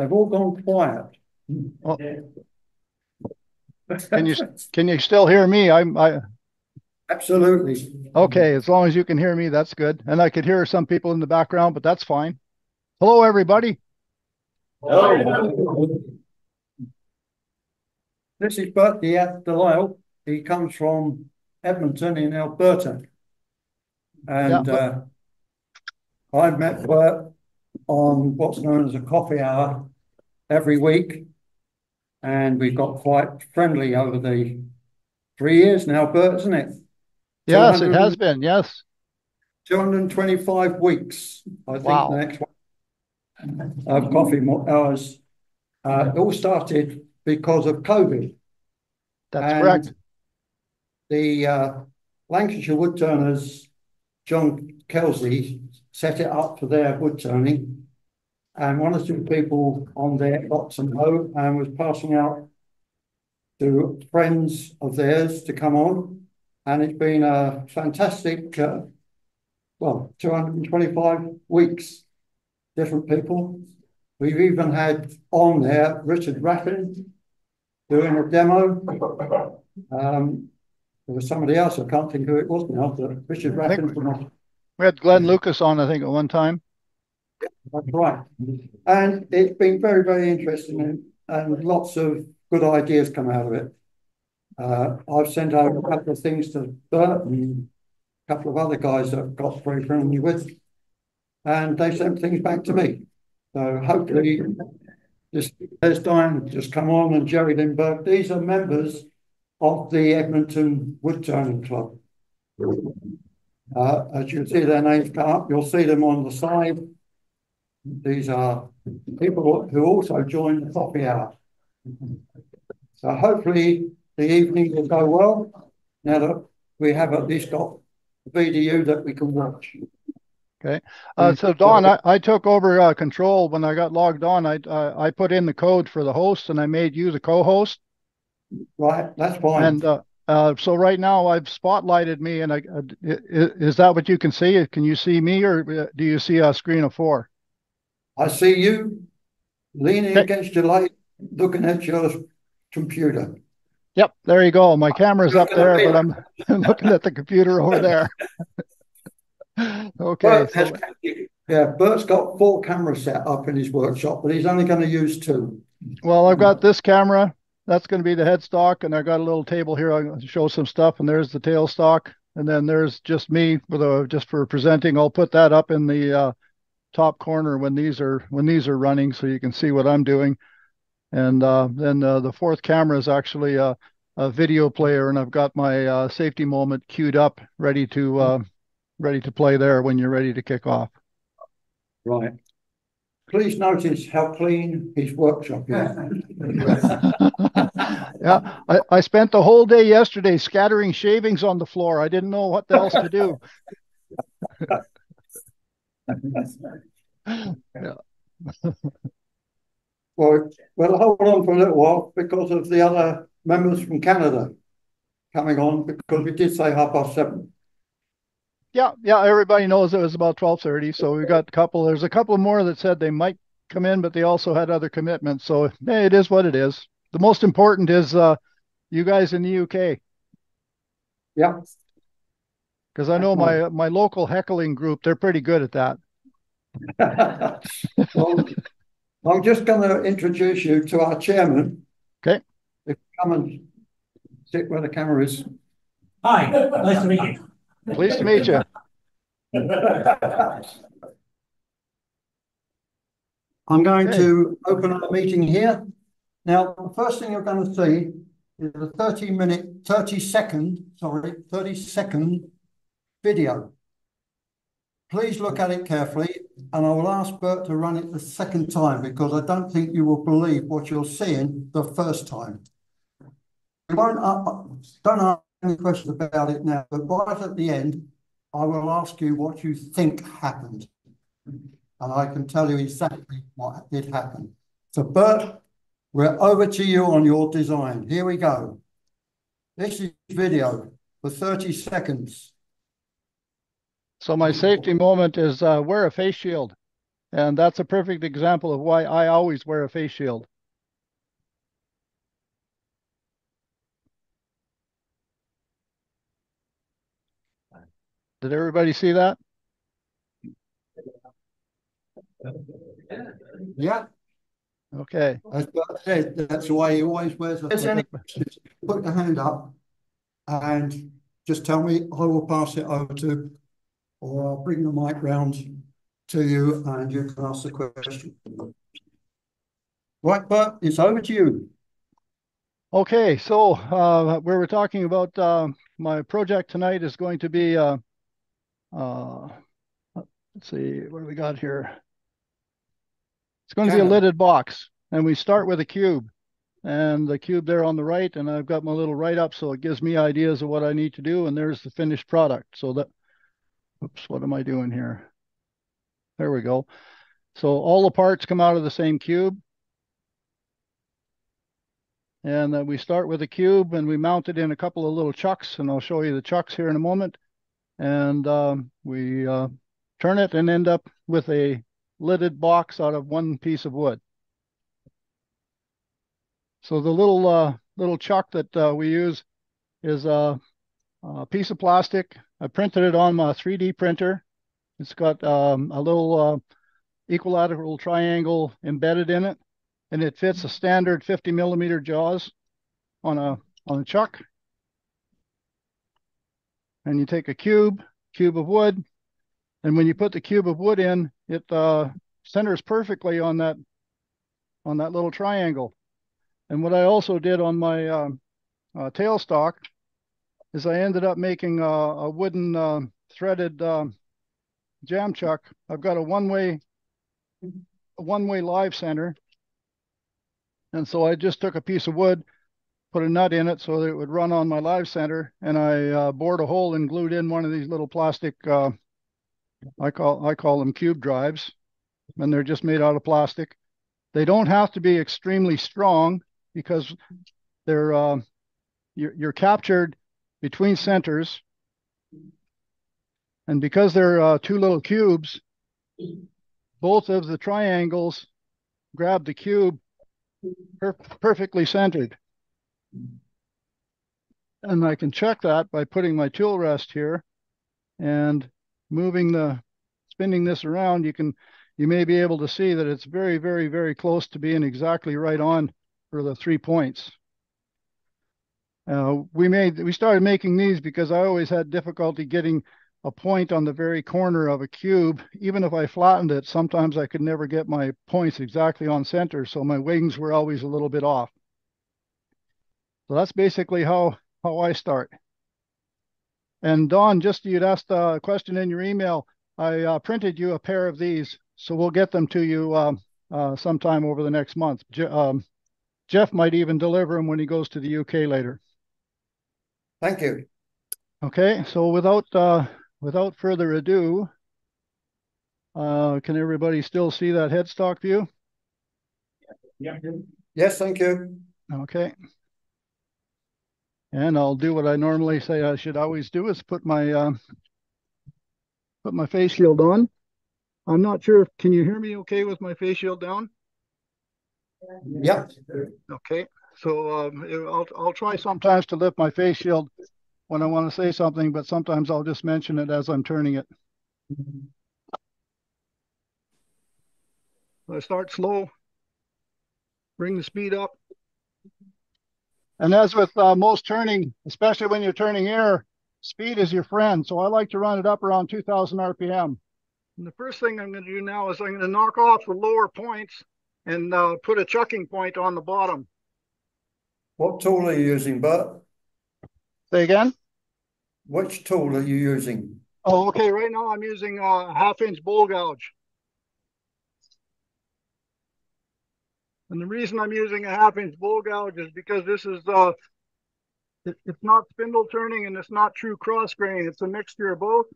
They've all gone quiet. Oh, can you still hear me? Absolutely. Okay, as long as you can hear me, that's good. And I could hear some people in the background, but that's fine. Hello, everybody. Hello. This is Bert Delisle. He comes from Edmonton in Alberta. Yeah, And I've met Bert on what's known as a coffee hour every week. And we've got quite friendly over the 3 years now, Bert, isn't it? yes, it 200, has been. Yes. 225 weeks, I think, the Wow, next one of coffee hours. It all started because of COVID. that's correct. And the Lancashire Woodturners, John Kelsey, set it up for their wood turning. And one or two people on there got some hope and was passing out to friends of theirs to come on. And it's been a fantastic, 225 weeks, different people. We've even had on there Richard Raffin doing a demo. There was somebody else, I can't think who it was now, but Richard I think Raffin from we had Glenn Lucas on, I think, at one time. that's right. And it's been very, very interesting and lots of good ideas come out of it. I've sent out a couple of things to Bert and a couple of other guys that I've got very friendly with, and they sent things back to me. So hopefully, there's Diane just come on and Jerry Lindbergh. These are members of the Edmonton Woodturning Club. As you see their names come up, you'll see them on the side. These are people who also joined the coffee hour. So hopefully the evening will go well now that we have at least got a VDU that we can watch. Okay. So Don, I took over control when I got logged on. I put in the code for the host and I made you the co-host. Right, that's fine. And so right now I've spotlighted me, and is that what you can see? Can you see me, or do you see a screen of 4? I see you leaning Okay. against your light, looking at your computer. Yep, there you go. My camera's up Looking at there, me. but I'm looking at the computer over there. Okay, Bert has, so yeah, Bert's got 4 cameras set up in his workshop, but he's only going to use 2. well, I've got this camera. That's going to be the headstock, and I got a little table here. I'm going to show some stuff, and there's the tailstock, and then there's just me just for presenting. I'll put that up in the top corner when these are running, so you can see what I'm doing. And then the 4th camera is actually a video player, and I've got my safety moment queued up, ready to play there when you're ready to kick off. Right. Please notice how clean his workshop is. Yeah, I spent the whole day yesterday scattering shavings on the floor. I didn't know what else to do. Yeah. Well, we'll hold on for a little while because of the other members from Canada coming on, because we did say 7:30. Yeah, everybody knows it was about 12:30, so we got a couple. There's a couple more that said they might come in, but they also had other commitments. So it is what it is. The most important is you guys in the UK, Yeah. because I know my local heckling group, they're pretty good at that. Well, I'm just going to introduce you to our chairman. Okay. If you come and sit where the camera is. Hi, nice to meet you. Pleased to meet you. I'm going to open up the meeting here. Now, the first thing you're going to see is a 30 second video. Please look at it carefully, and I will ask Bert to run it the second time, because I don't think you will believe what you're seeing the first time. We won't don't ask any questions about it now, but right at the end, I will ask you what you think happened. And I can tell you exactly what did happen. So Bert, we're over to you on your design. Here we go. This is video for 30 seconds. So my safety moment is wear a face shield. And that's a perfect example of why I always wear a face shield. Did everybody see that? Yeah, Okay. as Bert said, that's the way he always wears it. Put your hand up and just tell me, I will pass it over to, or I'll bring the mic round to you and you can ask the question. Right, Bert, it's over to you. Okay, so we were talking about my project tonight is going to be, let's see, what do we got here? It's going to be a lidded box, and we start with a cube, and the cube there on the right, and I've got my little write-up, so it gives me ideas of what I need to do, and there's the finished product. So that, oops, what am I doing here? There we go. So all the parts come out of the same cube. And we start with a cube and we mount it in a couple of little chucks, and I'll show you the chucks here in a moment. And we turn it and end up with a lidded box out of one piece of wood. So the little chuck that we use is a piece of plastic. I printed it on my 3D printer. It's got a little equilateral triangle embedded in it, and it fits a standard 50 millimeter jaws on a chuck. And you take a cube of wood, and when you put the cube of wood in, it centers perfectly on that little triangle. And what I also did on my tailstock is I ended up making a wooden threaded jam chuck. I've got a one-way live center, and so I just took a piece of wood, put a nut in it so that it would run on my live center, and I bored a hole and glued in one of these little plastic I call them cube drives, and they're just made out of plastic. They don't have to be extremely strong because they're you're captured between centers, and because they're two little cubes, both of the triangles grab the cube perfectly centered. And I can check that by putting my tool rest here and spinning this around. You may be able to see that it's very, very, very close to being exactly right on for the 3 points. We started making these because I always had difficulty getting a point on the very corner of a cube. Even if I flattened it, sometimes I could never get my points exactly on center, so my wings were always a little bit off. So that's basically how I start. And Don, just you'd asked a question in your email. I printed you a pair of these, so we'll get them to you sometime over the next month. Jeff might even deliver them when he goes to the UK later. Thank you. Okay, so without further ado, can everybody still see that headstock view? Yeah. Yes, thank you. Okay. And I'll do what I normally say I should always do, is put my face shield on. I'm not sure, can you hear me okay with my face shield down? Yep. Okay, so I'll try sometimes to lift my face shield when I want to say something, but sometimes I'll just mention it as I'm turning it. I start slow, bring the speed up. And as with most turning, especially when you're turning air, speed is your friend. So I like to run it up around 2,000 RPM. And the first thing I'm going to do now is I'm going to knock off the lower points and put a chucking point on the bottom. What tool are you using, Bert? Say again? Which tool are you using? Oh, okay. Right now I'm using a 1/2-inch bowl gouge. And the reason I'm using a 1/2-inch bowl gouge is because this is it's not spindle turning and it's not true cross grain. It's a mixture of both.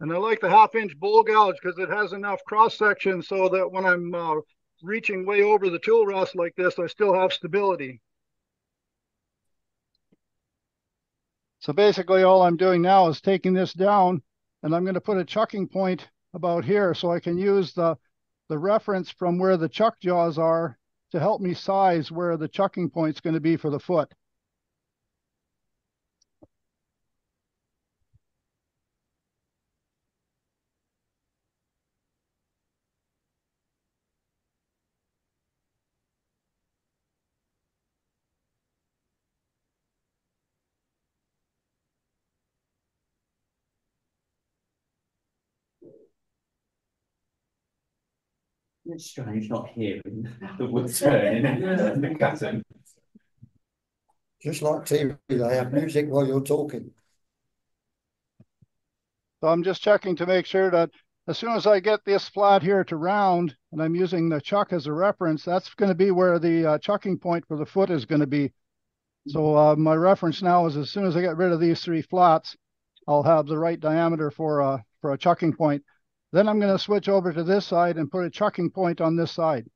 And I like the 1/2 inch bowl gouge because it has enough cross section so that when I'm reaching way over the tool rest like this, I still have stability. So basically all I'm doing now is taking this down, and I'm going to put a chucking point about here so I can use the reference from where the chuck jaws are to help me size where the chucking point is going to be for the foot. It's strange not hearing the wood turning and the cutting. Just like TV, they have music while you're talking. So I'm just checking to make sure that as soon as I get this flat here to round, and I'm using the chuck as a reference, that's going to be where the chucking point for the foot is going to be. So my reference now is as soon as I get rid of these 3 flats, I'll have the right diameter for a chucking point. Then I'm going to switch over to this side and put a chucking point on this side.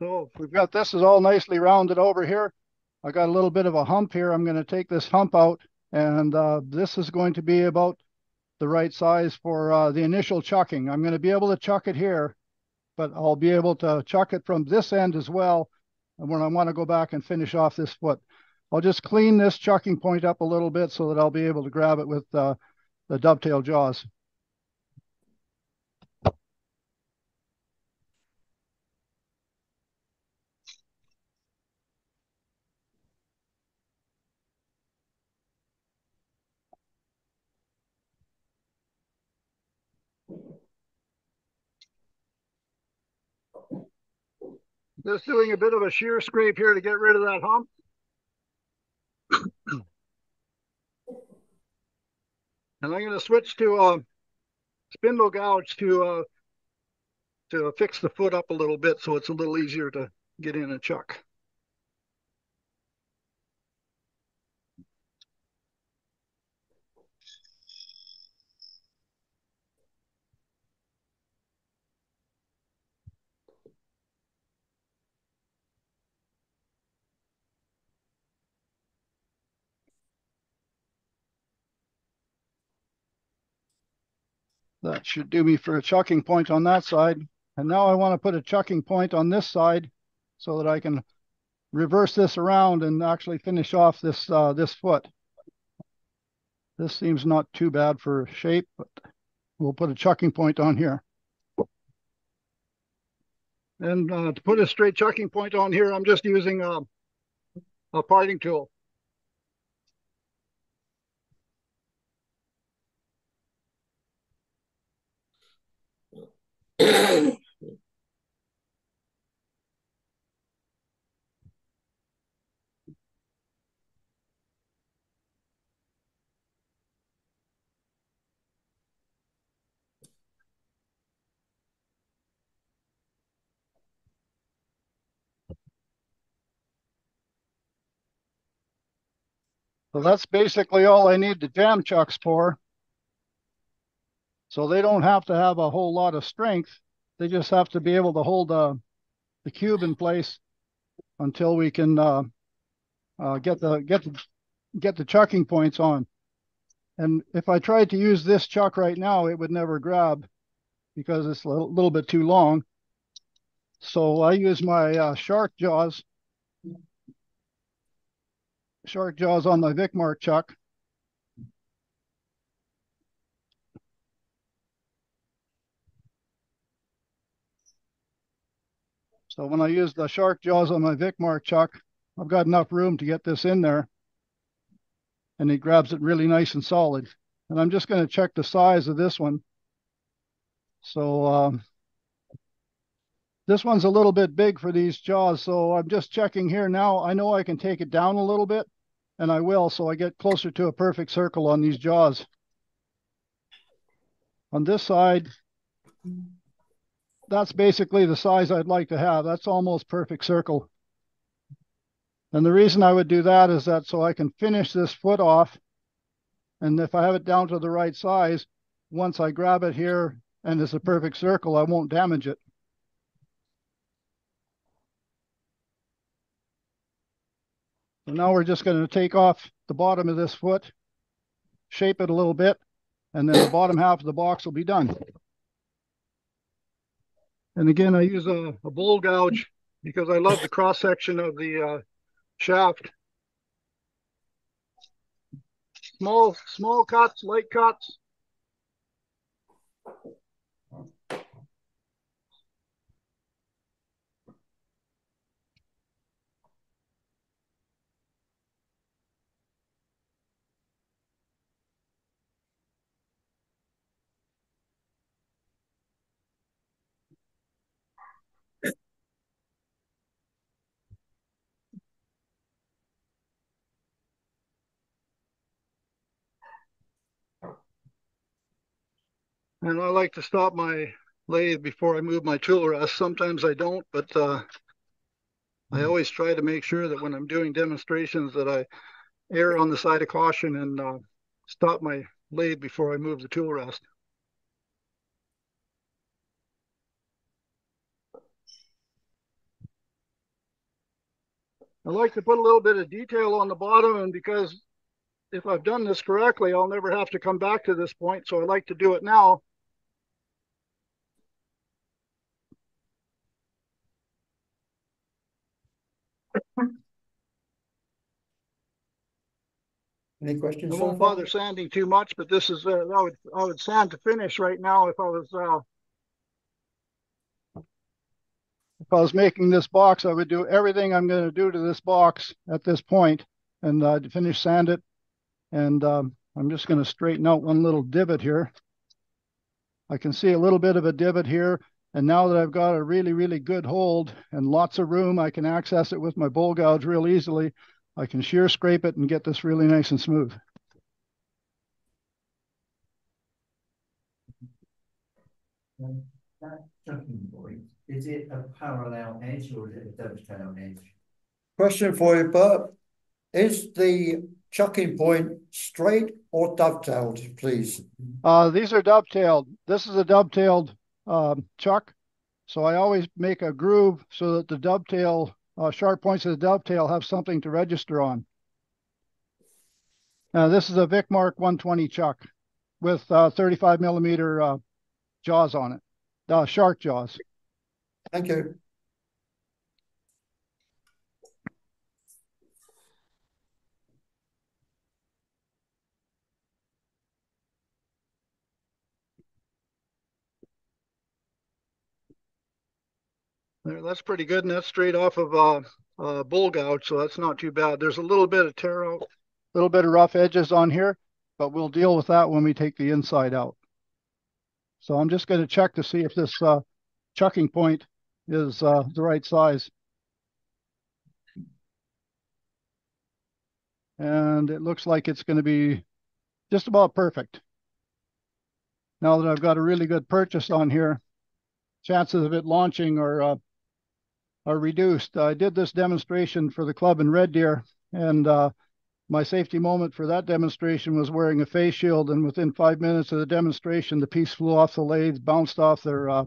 So we've got this is all nicely rounded over here. I got a little bit of a hump here. I'm going to take this hump out, and this is going to be about the right size for the initial chucking. I'm going to be able to chuck it here, but I'll be able to chuck it from this end as well when I want to go back and finish off this foot. I'll just clean this chucking point up a little bit so that I'll be able to grab it with the dovetail jaws. Just doing a bit of a shear scrape here to get rid of that hump. And I'm going to switch to spindle gouge to fix the foot up a little bit so it's a little easier to get in and chuck. That should do me for a chucking point on that side. And now I want to put a chucking point on this side so that I can reverse this around and actually finish off this this foot. This seems not too bad for shape, but we'll put a chucking point on here. And to put a straight chucking point on here, I'm just using a parting tool. So that's basically all I need the jam chucks for. So they don't have to have a whole lot of strength. They just have to be able to hold the cube in place until we can get the chucking points on. And if I tried to use this chuck right now, it would never grab because it's a little bit too long. So I use my shark jaws. shark jaws on my Vicmark chuck. So when I use the shark jaws on my Vicmark chuck, I've got enough room to get this in there, and it grabs it really nice and solid. And I'm just going to check the size of this one. So this one's a little bit big for these jaws, so I'm just checking here now. I know I can take it down a little bit, and I will, so I get closer to a perfect circle on these jaws. On this side, that's basically the size I'd like to have. That's almost perfect circle. And the reason I would do that is that so I can finish this foot off, and if I have it down to the right size, once I grab it here and it's a perfect circle, I won't damage it. So now we're just going to take off the bottom of this foot, shape it a little bit, and then the bottom half of the box will be done. And again, I use a bowl gouge because I love the cross section of the shaft. Small cuts, light cuts. And I like to stop my lathe before I move my tool rest. Sometimes I don't, but I always try to make sure that when I'm doing demonstrations that I err on the side of caution and stop my lathe before I move the tool rest. I like to put a little bit of detail on the bottom, and because if I've done this correctly, I'll never have to come back to this point, so I like to do it now. Any questions? I won't bother sanding too much, but this is I would sand to finish right now if I was making this box. I would do everything I'm going to do to this box at this point and finish sand it. And I'm just going to straighten out one little divot here. I can see a little bit of a divot here. And now that I've got a really, really good hold and lots of room, I can access it with my bowl gouge real easily. I can shear scrape it and get this really nice and smooth. That chucking point, is it a parallel edge or is it a dovetail edge? Question for you, Bert. Is the chucking point straight or dovetailed, please? These are dovetailed. This is a dovetailed chuck. So I always make a groove so that the dovetail, sharp points of the dovetail have something to register on. This is a Vicmark 120 chuck with 35 millimeter jaws on it, shark jaws. Thank you. There, that's pretty good, and that's straight off of bull gouge, so that's not too bad. There's a little bit of tear out, a little bit of rough edges on here, but we'll deal with that when we take the inside out. So I'm just going to check to see if this chucking point is the right size. And it looks like it's going to be just about perfect. Now that I've got a really good purchase on here, chances of it launching are reduced. I did this demonstration for the club in Red Deer, and my safety moment for that demonstration was wearing a face shield, and within 5 minutes of the demonstration, the piece flew off the lathe, bounced off their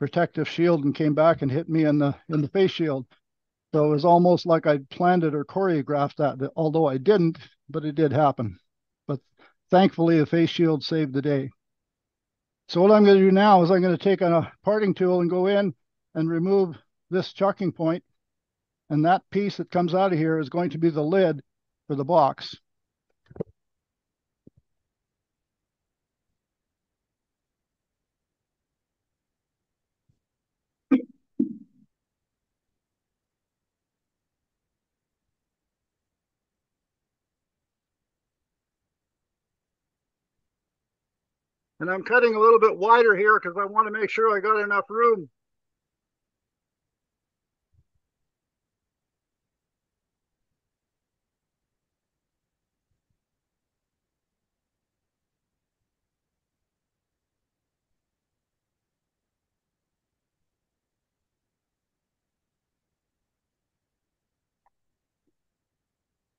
protective shield, and came back and hit me in the face shield. So it was almost like I'd planned it or choreographed that, although I didn't, but it did happen. But thankfully, the face shield saved the day. So what I'm going to do now is I'm going to take a parting tool and go in and remove this chucking point. And that piece that comes out of here is going to be the lid for the box. And I'm cutting a little bit wider here because I want to make sure I got enough room.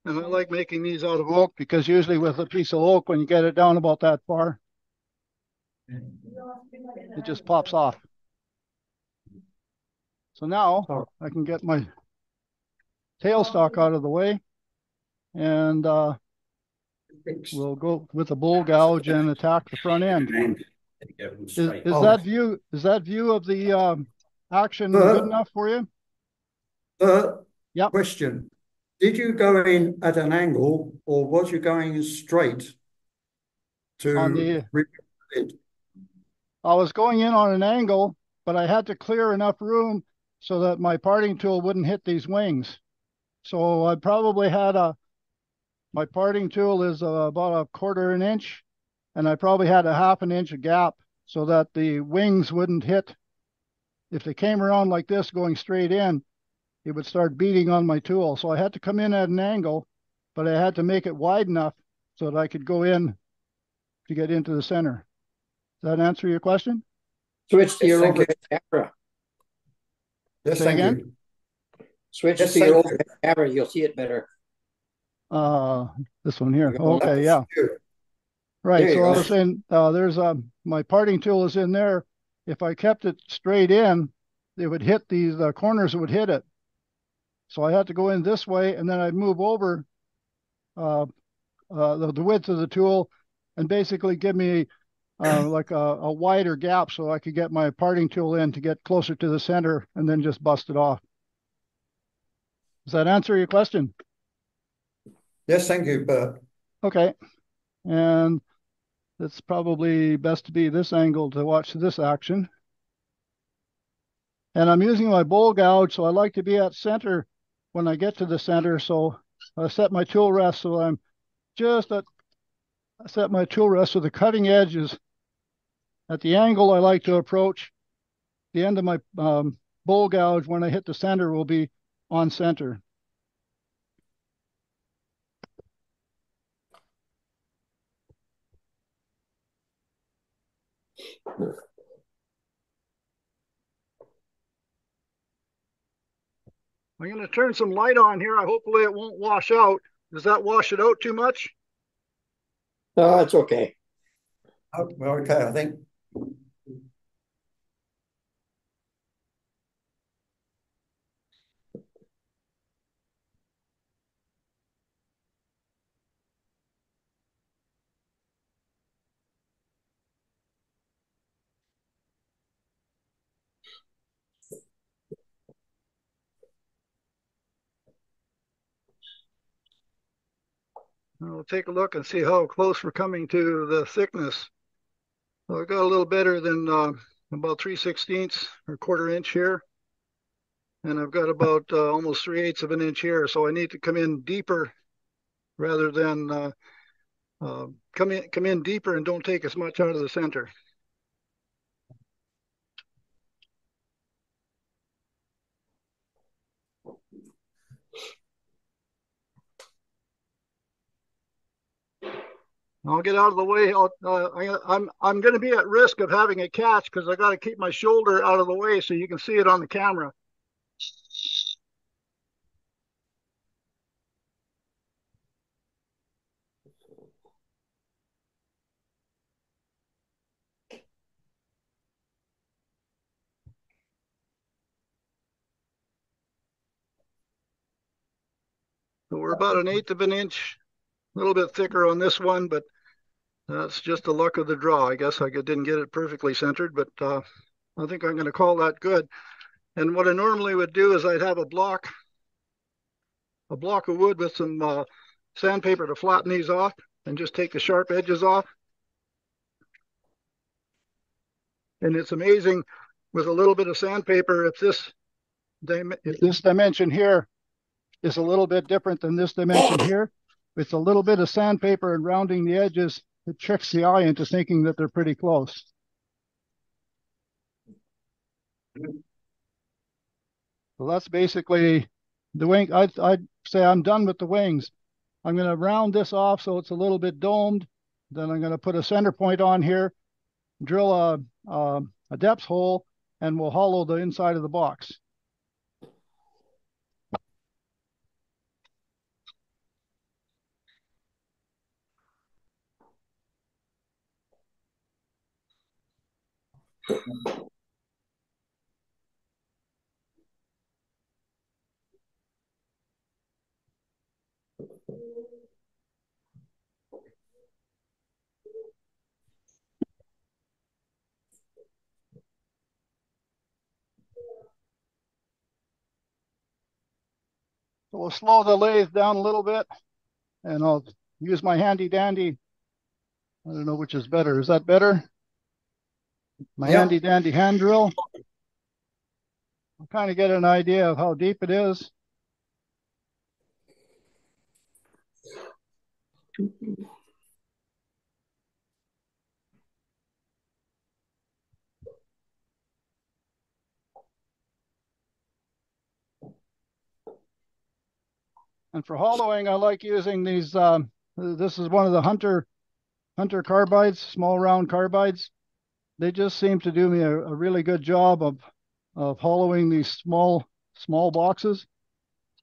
And I like making these out of oak because usually with a piece of oak, when you get it down about that far, it just pops off. So now I can get my tailstock out of the way, and we'll go with the bull gouge and attack the front end. Is that view of the action good enough for you? Yep. Question. Did you go in at an angle, or was you going straight to it? I was going in on an angle, but I had to clear enough room so that my parting tool wouldn't hit these wings. So I probably had my parting tool is about 1/4 inch, and I probably had a 1/2 inch gap so that the wings wouldn't hit. If they came around like this going straight in, it would start beating on my tool. So I had to come in at an angle, but I had to make it wide enough so that I could go in to get into the center. Does that answer your question? Switch to your overhead camera. Yes, Say thank again? you. Switch Yes, to your thank you. overhead camera. You'll see it better. This one here. You're going Okay, yeah. Right. There you So I go. was saying there's my parting tool is in there. If I kept it straight in, it would hit these corners would hit it. So I had to go in this way, and then I'd move over the width of the tool and basically give me like a wider gap so I could get my parting tool in to get closer to the center and then just bust it off. Does that answer your question? Yes, thank you, Bert. Okay. And it's probably best to be this angle to watch this action. And I'm using my bowl gouge, so I like to be at center when I get to the center. So I set my tool rest so I'm just I set my tool rest so the cutting edge is at the angle I like to approach. The end of my bowl gouge when I hit the center will be on center. I'm going to turn some light on here. Hopefully it won't wash out. Does that wash it out too much? No, it's okay. Oh, well, okay, I think. We'll take a look and see how close we're coming to the thickness. So I got a little better than about 3/16 or 1/4 inch here. And I've got about almost 3/8 of an inch here. So I need to come in deeper rather than come in deeper and don't take as much out of the center. I'll get out of the way. I'm going to be at risk of having a catch because I got to keep my shoulder out of the way so you can see it on the camera. So we're about 1/8 of an inch, a little bit thicker on this one, but that's just the luck of the draw. I guess I didn't get it perfectly centered, but I think I'm going to call that good. And what I normally would do is I'd have a block of wood with some sandpaper to flatten these off and just take the sharp edges off. And it's amazing with a little bit of sandpaper, if this dimension here is a little bit different than this dimension here, with a little bit of sandpaper and rounding the edges, it tricks the eye into thinking that they're pretty close. So that's basically the wing. I'd say I'm done with the wings. I'm going to round this off so it's a little bit domed. Then I'm going to put a center point on here, drill a depth hole, and we'll hollow the inside of the box. So we'll slow the lathe down a little bit, and I'll use my handy dandy. I don't know which is better. Is that better? My handy dandy hand drill. I'll kind of get an idea of how deep it is. And for hollowing, I like using these. This is one of the Hunter carbides, small round carbides. They just seem to do me a really good job of hollowing these small boxes.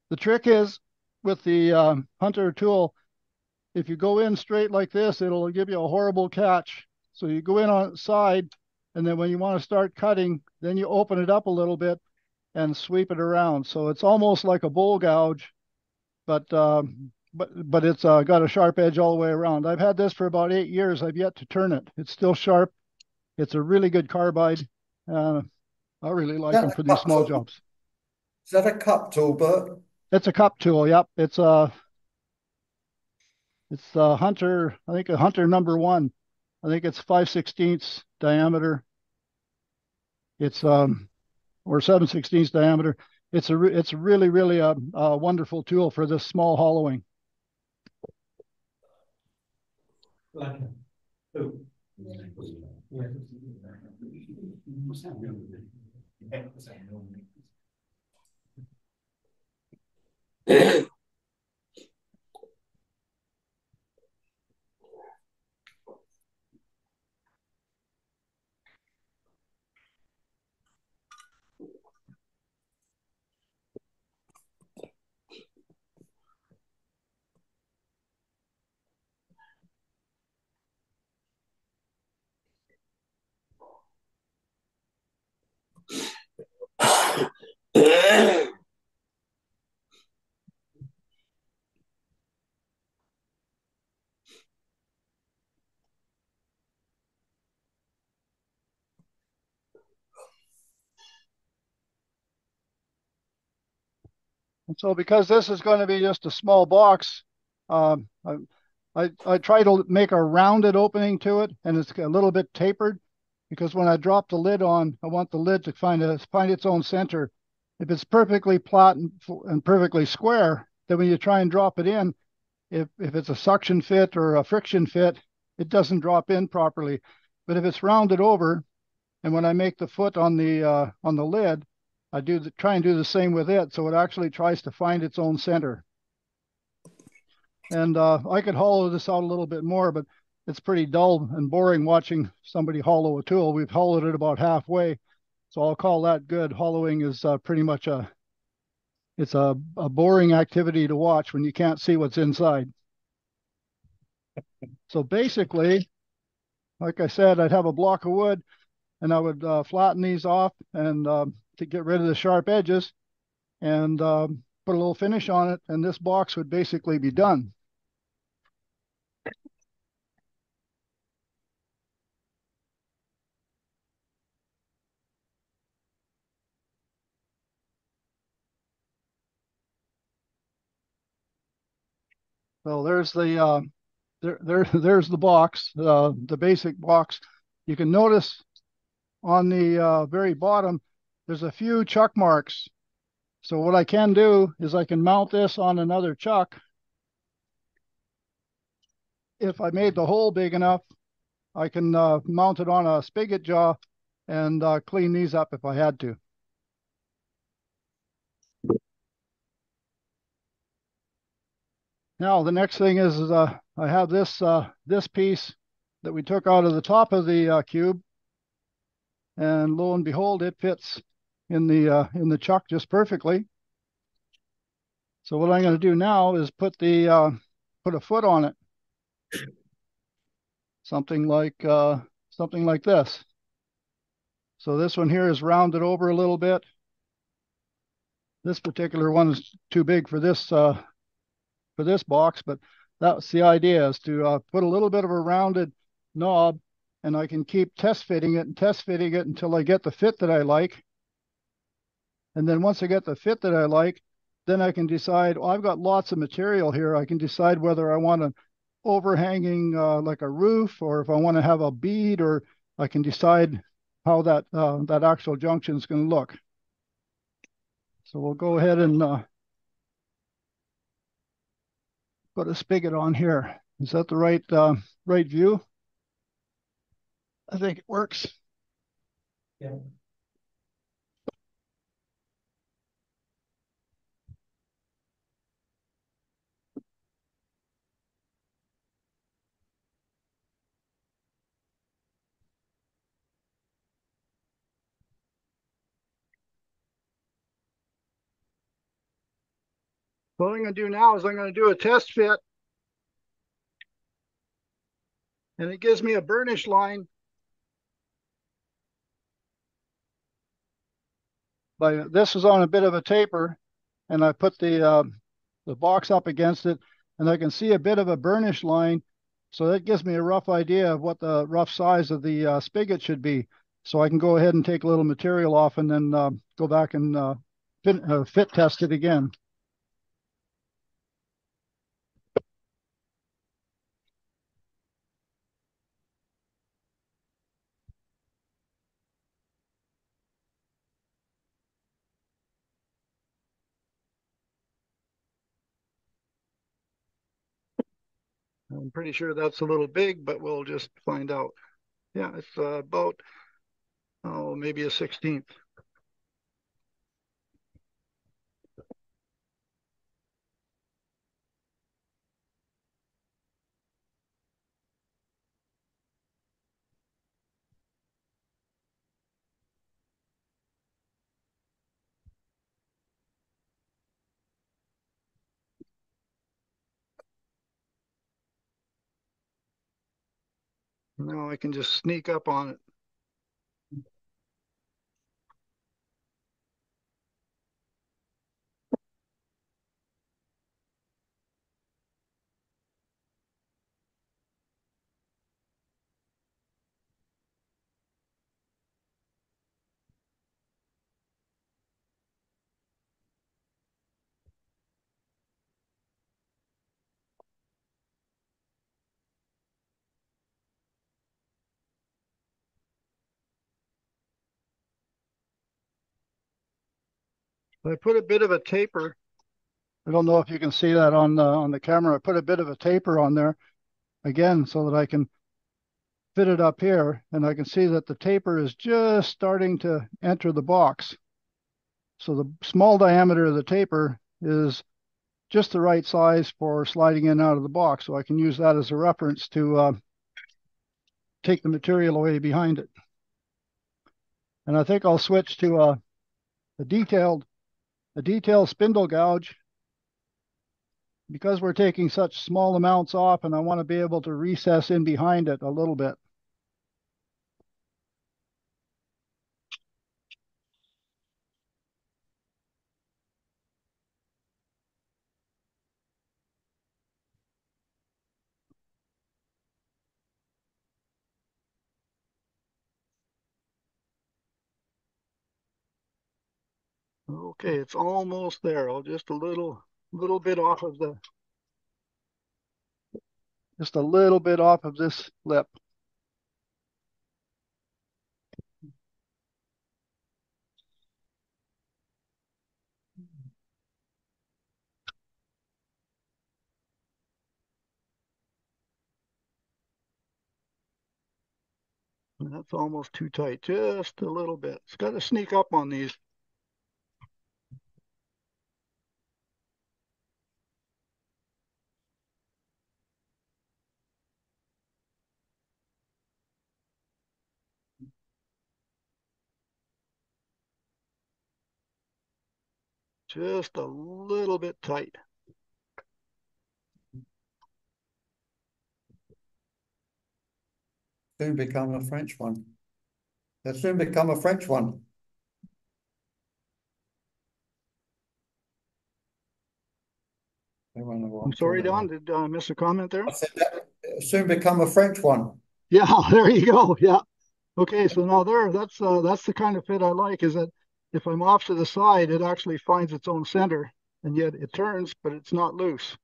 The trick is with the Hunter tool, if you go in straight like this, it'll give you a horrible catch. So you go in on the side, and then when you want to start cutting, then you open it up a little bit and sweep it around. So it's almost like a bowl gouge, but it's got a sharp edge all the way around. I've had this for about 8 years. I've yet to turn it. It's still sharp. It's a really good carbide. I really like them for these small jobs. Is that a cup tool, Bert? It's a cup tool. Yep. It's a Hunter. I think a Hunter #1. I think it's 5/16 diameter. It's or 7/16 diameter. It's really a wonderful tool for this small hollowing. And so because this is going to be just a small box, I try to make a rounded opening to it, and it's a little bit tapered, because when I drop the lid on, I want the lid to find its own center. If it's perfectly flat and perfectly square, then when you try and drop it in, if it's a suction fit or a friction fit, it doesn't drop in properly. But if it's rounded over, and when I make the foot on the lid, I try and do the same with it, so it actually tries to find its own center. And I could hollow this out a little bit more, but it's pretty dull and boring watching somebody hollow a tool. We've hollowed it about halfway, so I'll call that good. Hollowing is pretty much a boring activity to watch when you can't see what's inside. So basically, like I said, I'd have a block of wood, and I would flatten these off and to get rid of the sharp edges, and put a little finish on it, and this box would basically be done. So there's the there's the box, the basic box. You can notice on the very bottom, there's a few chuck marks. So what I can do is I can mount this on another chuck. If I made the hole big enough, I can mount it on a spigot jaw and clean these up if I had to. Now the next thing is I have this piece that we took out of the top of the cube, and lo and behold, it fits in the chuck just perfectly. So what I'm going to do now is put a foot on it, something like this. So this one here is rounded over a little bit. This particular one is too big for this box, but that's the idea, is to put a little bit of a rounded knob, and I can keep test fitting it until I get the fit that I like. And then once I get the fit that I like, then I can decide, well, I've got lots of material here. I can decide whether I want an overhanging like a roof, or if I want to have a bead, or I can decide how that actual junction is going to look. So we'll go ahead and put a spigot on here. Is that the right view? I think it works. Yeah. What I'm going to do now is I'm going to do a test fit, and it gives me a burnish line this is on a bit of a taper, and I put the box up against it, and I can see a bit of a burnish line. So that gives me a rough idea of what the rough size of the spigot should be. So I can go ahead and take a little material off, and then go back and fit test it again. I'm pretty sure that's a little big, but we'll just find out. Yeah, it's about, oh, maybe a 16th. Now I can just sneak up on it. I put a bit of a taper. I don't know if you can see that on the camera. I put a bit of a taper on there again so that I can fit it up here, and I can see that the taper is just starting to enter the box. So the small diameter of the taper is just the right size for sliding in and out of the box. So I can use that as a reference to take the material away behind it. And I think I'll switch to a detailed spindle gouge, because we're taking such small amounts off, and I want to be able to recess in behind it a little bit. Okay, it's almost there. I'll just a little bit off of the just a little bit off of this lip. And that's almost too tight, just a little bit. It's got to sneak up on these. Just a little bit tight. Soon become a French one. They'll soon become a French one. I'm sorry, Don, did I miss a comment there? I said that soon become a French one. Yeah, there you go. Yeah. Okay, so now that's the kind of fit I like, is that if I'm off to the side, it actually finds its own center, and yet it turns, but it's not loose.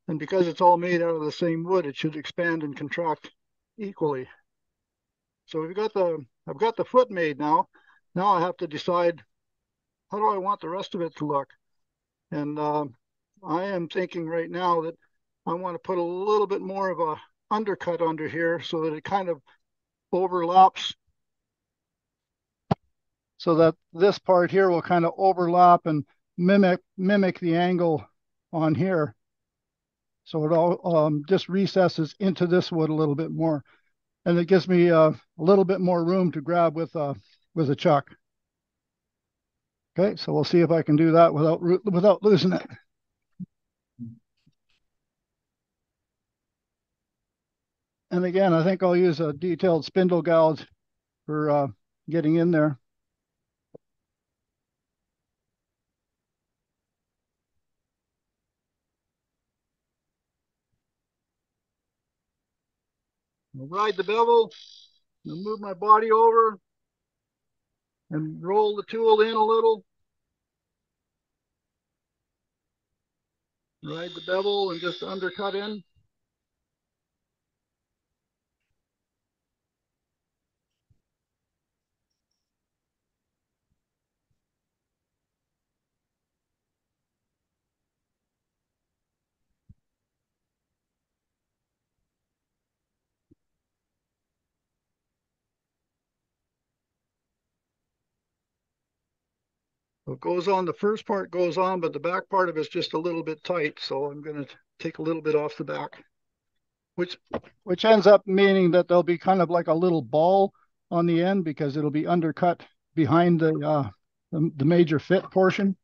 And because it's all made out of the same wood, it should expand and contract equally. So I've got the foot made now. Now I have to decide, how do I want the rest of it to look? And I am thinking right now that I want to put a little bit more of a undercut under here so that it kind of overlaps, so that this part here will kind of overlap and mimic the angle on here. So it all just recesses into this wood a little bit more, and it gives me a little bit more room to grab with a chuck. Okay, so we'll see if I can do that without losing it. And again, I think I'll use a detailed spindle gouge for getting in there. I'll ride the bevel, and move my body over, and roll the tool in a little. Ride the bevel and just undercut in. So it goes on, the first part goes on, but the back part of it's just a little bit tight. So I'm going to take a little bit off the back, which ends up meaning that there'll be kind of like a little ball on the end, because it'll be undercut behind the major fit portion.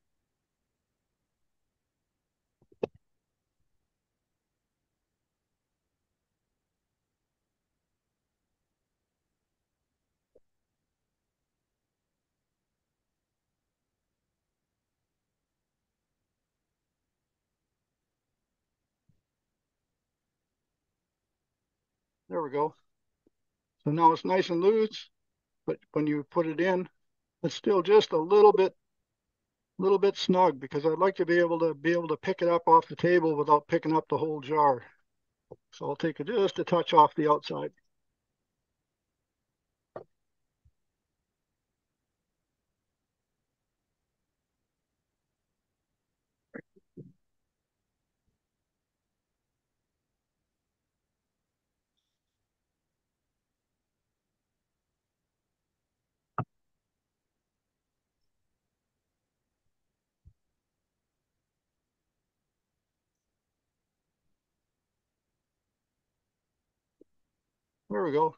There we go. So now it's nice and loose, but when you put it in, it's still just a little bit snug, because I'd like to be able to pick it up off the table without picking up the whole jar. So I'll take just a touch off the outside. There we go.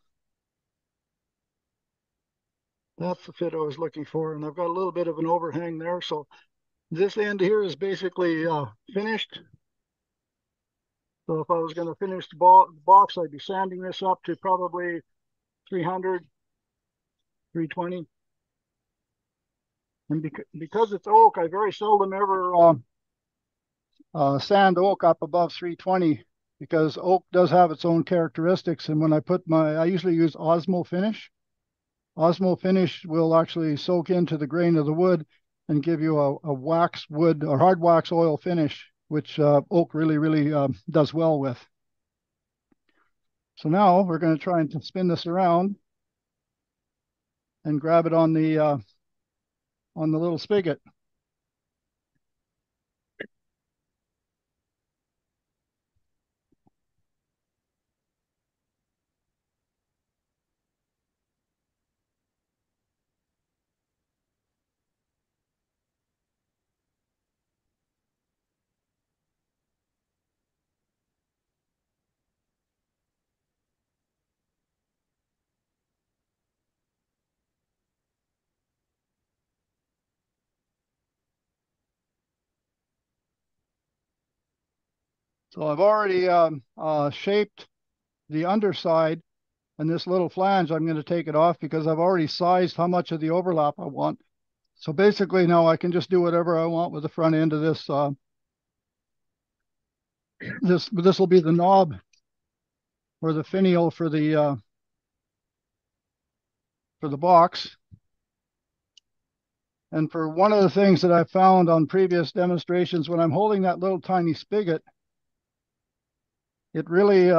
That's the fit I was looking for, and I've got a little bit of an overhang there. So this end here is basically finished. So if I was going to finish the box, I'd be sanding this up to probably 300, 320. And because it's oak, I very seldom ever sand oak up above 320, because oak does have its own characteristics. And when I usually use Osmo finish. Osmo finish will actually soak into the grain of the wood and give you a wax wood or hard wax oil finish, which oak really does well with. So now we're going to try and spin this around and grab it on the little spigot. So I've already shaped the underside, and this little flange, I'm going to take it off because I've already sized how much of the overlap I want. So basically now I can just do whatever I want with the front end of this. This will be the knob or the finial for the box. And for one of the things that I've found on previous demonstrations, when I'm holding that little tiny spigot, it really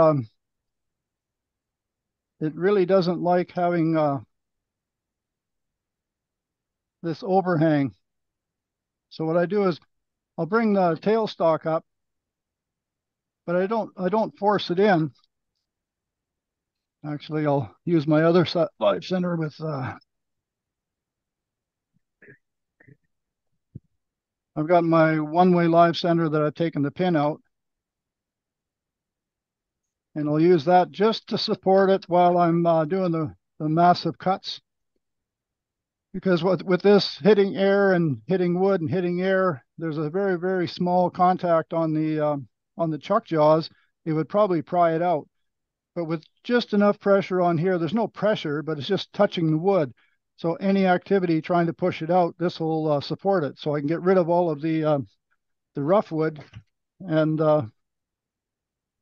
doesn't like having this overhang. So what I do is I'll bring the tailstock up, but I don't force it in. Actually, I'll use my other live center with I've got my one-way live center that I've taken the pin out, and I'll use that just to support it while I'm doing the massive cuts. Because with this hitting air and hitting wood and hitting air, there's a very, very small contact on the chuck jaws. It would probably pry it out. But with just enough pressure on here, there's no pressure, but it's just touching the wood. So any activity trying to push it out, this will support it. So I can get rid of all of the rough wood. And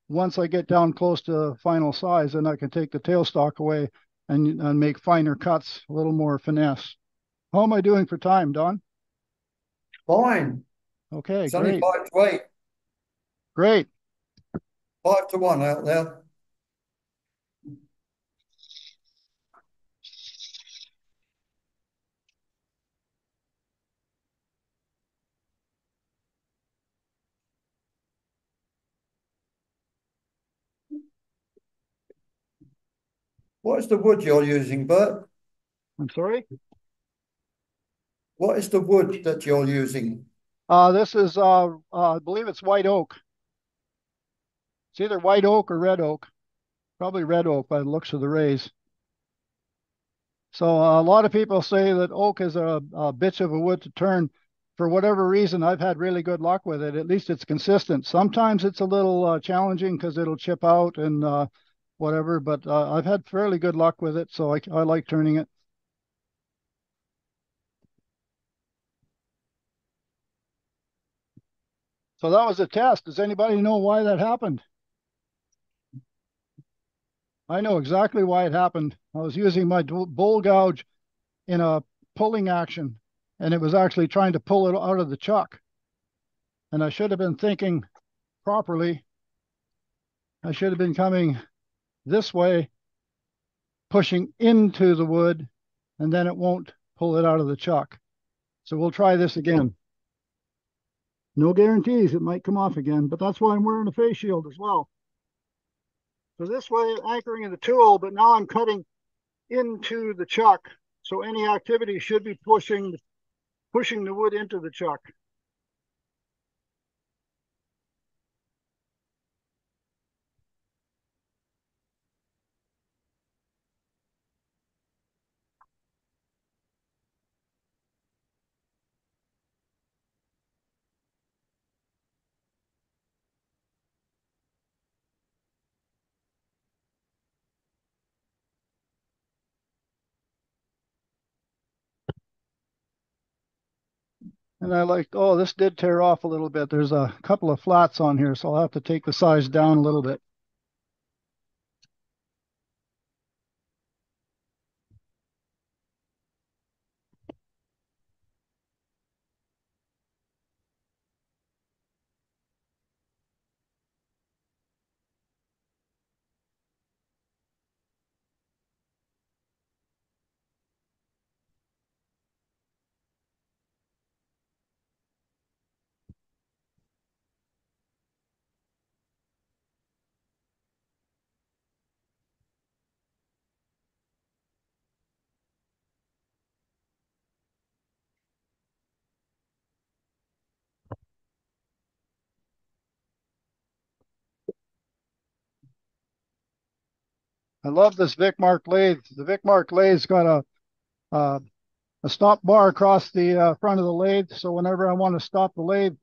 once I get down close to final size, then I can take the tailstock away and make finer cuts, a little more finesse. How am I doing for time, Don? Fine. Okay, It's only great. 5 to 8. Great. 5 to 1 out there. What is the wood you're using, Bert? I'm sorry? What is the wood that you're using? This is, I believe it's white oak. It's either white oak or red oak. Probably red oak by the looks of the rays. So a lot of people say that oak is a bitch of a wood to turn. For whatever reason, I've had really good luck with it. At least it's consistent. Sometimes it's a little challenging because it'll chip out and whatever, but I've had fairly good luck with it, so I like turning it. So that was a test. Does anybody know why that happened? I know exactly why it happened. I was using my bowl gouge in a pulling action, and it was actually trying to pull it out of the chuck. And I should have been thinking properly. I should have been coming this way, pushing into the wood, and then it won't pull it out of the chuck. So we'll try this again. No guarantees, it might come off again, but that's why I'm wearing a face shield as well. So this way, anchoring in the tool, but now I'm cutting into the chuck. So any activity should be pushing the wood into the chuck. And I like, oh, this did tear off a little bit. There's a couple of flats on here, so I'll have to take the size down a little bit. I love this Vicmark lathe. The Vicmark lathe's got a stop bar across the front of the lathe. So whenever I want to stop the lathe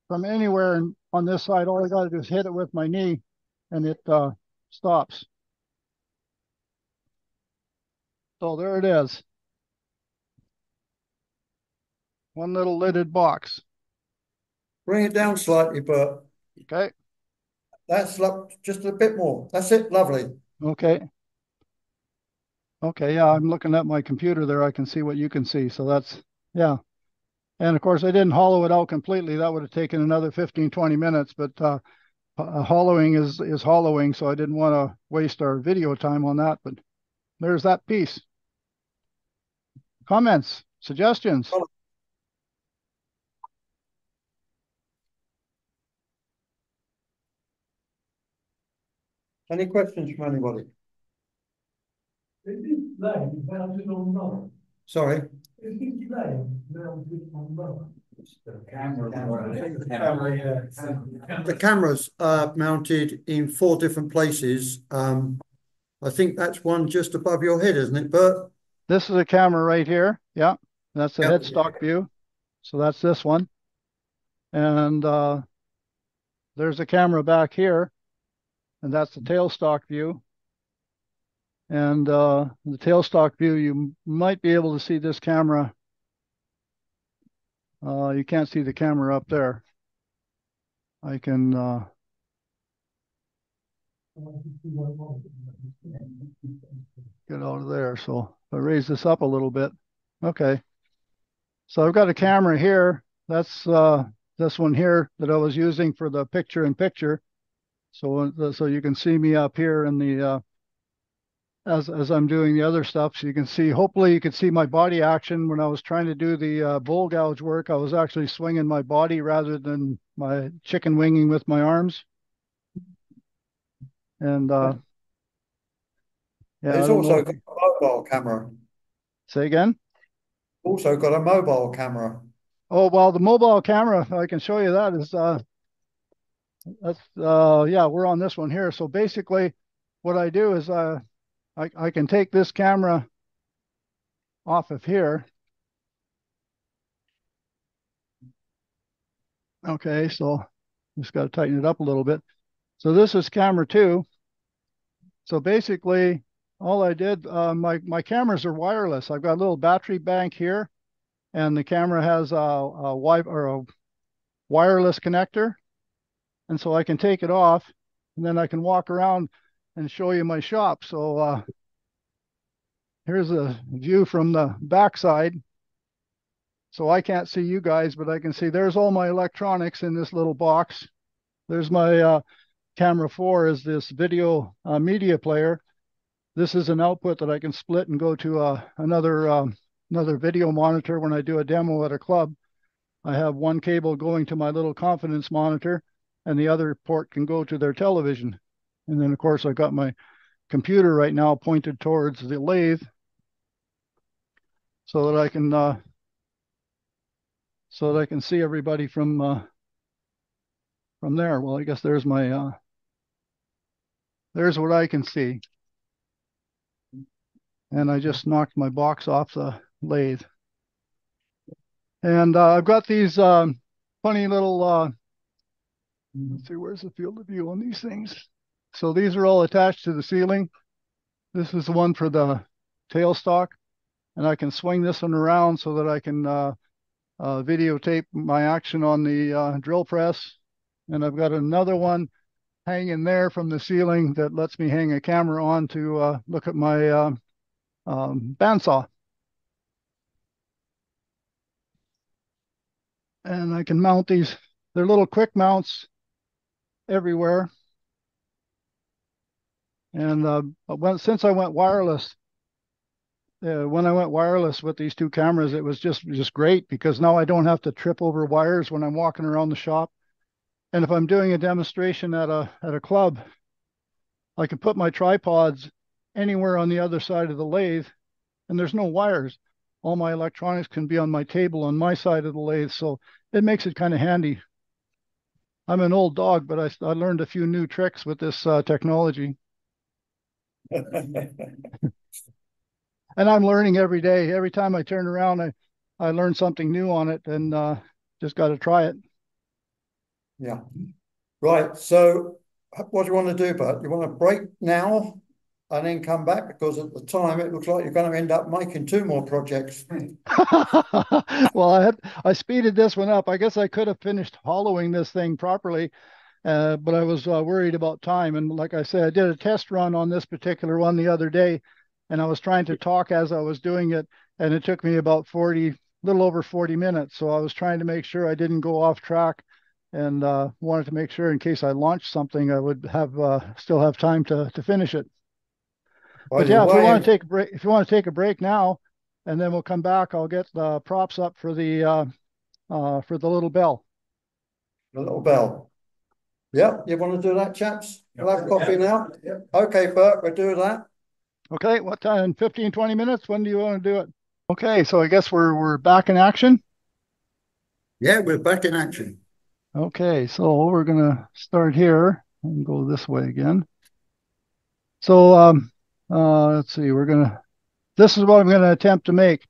from anywhere on this side, all I got to do is hit it with my knee and it stops. So there it is. One little lidded box. Bring it down slightly, Bert. Okay. That's just a bit more. That's it. Lovely. Okay. Okay. Yeah, I'm looking at my computer there. I can see what you can see. So that's, yeah. And of course, I didn't hollow it out completely. That would have taken another 15, 20 minutes, but hollowing is hollowing. So I didn't want to waste our video time on that, but there's that piece. Comments, suggestions? Any questions from anybody? Sorry. The cameras are mounted in 4 different places. I think that's one just above your head, isn't it, Bert? This is a camera right here. Yeah, that's the Yep. headstock view. So that's this one. And there's a camera back here, and that's the tailstock view. And the tailstock view, you might be able to see this camera. You can't see the camera up there. I can get out of there. So if I raise this up a little bit. Okay. So I've got a camera here. That's this one here that I was using for the picture-in-picture. So you can see me up here in the as I'm doing the other stuff. So you can see, hopefully you could see my body action when I was trying to do the bull gouge work. I was actually swinging my body rather than my chicken winging with my arms. And yeah, It's also got a mobile camera. Say again? Also got a mobile camera. Oh, well, the mobile camera, I can show you that is that's yeah, we're on this one here. So basically what I do is I can take this camera off of here. Okay, so just got to tighten it up a little bit. So this is camera 2. So basically all I did, my cameras are wireless. I've got a little battery bank here, and the camera has a wireless connector. And so I can take it off, and then I can walk around and show you my shop. So here's a view from the backside. So I can't see you guys, but I can see there's all my electronics in this little box. There's my camera 4 is this video media player. This is an output that I can split and go to another video monitor when I do a demo at a club. I have one cable going to my little confidence monitor, and the other port can go to their television. And then, of course, I've got my computer right now pointed towards the lathe so that I can see everybody from there. Well, I guess there's my there's what I can see. And I just knocked my box off the lathe. And I've got these funny little let's see, where's the field of view on these things? So these are all attached to the ceiling. This is the one for the tailstock, and I can swing this one around so that I can videotape my action on the drill press. And I've got another one hanging there from the ceiling that lets me hang a camera on to look at my bandsaw. And I can mount these. They're little quick mounts everywhere. And since I went wireless, when I went wireless with these 2 cameras, it was just great, because now I don't have to trip over wires when I'm walking around the shop. And if I'm doing a demonstration at a club, I can put my tripods anywhere on the other side of the lathe, and there's no wires. All my electronics can be on my table on my side of the lathe, so it makes it kind of handy. I'm an old dog, but I learned a few new tricks with this technology. And I'm learning every day. Every time I turn around, I learn something new on it, and just got to try it. Yeah. Right. So what do you want to do, Bert? You want to break now and then come back? Because at the time it looks like you're going to end up making 2 more projects. Well, I speeded this one up. I guess I could have finished hollowing this thing properly, but I was worried about time. And like I said, I did a test run on this particular one the other day, and I was trying to talk as I was doing it, and it took me about 40, little over 40 minutes. So I was trying to make sure I didn't go off track, and wanted to make sure in case I launched something, I would have still have time to finish it. By But the yeah, if we want way, to take a break, if you want to take a break now, and then we'll come back, I'll get the props up for the little bell. the little bell. Yeah, you want to do that, chaps? We'll have coffee now. Okay, Bert, we'll do that. Okay, what time? 15, 20 minutes? When do you want to do it? Okay, so I guess we're back in action. Yeah, we're back in action. Okay, so we're gonna start here and go this way again. So let's see, this is what I'm gonna attempt to make.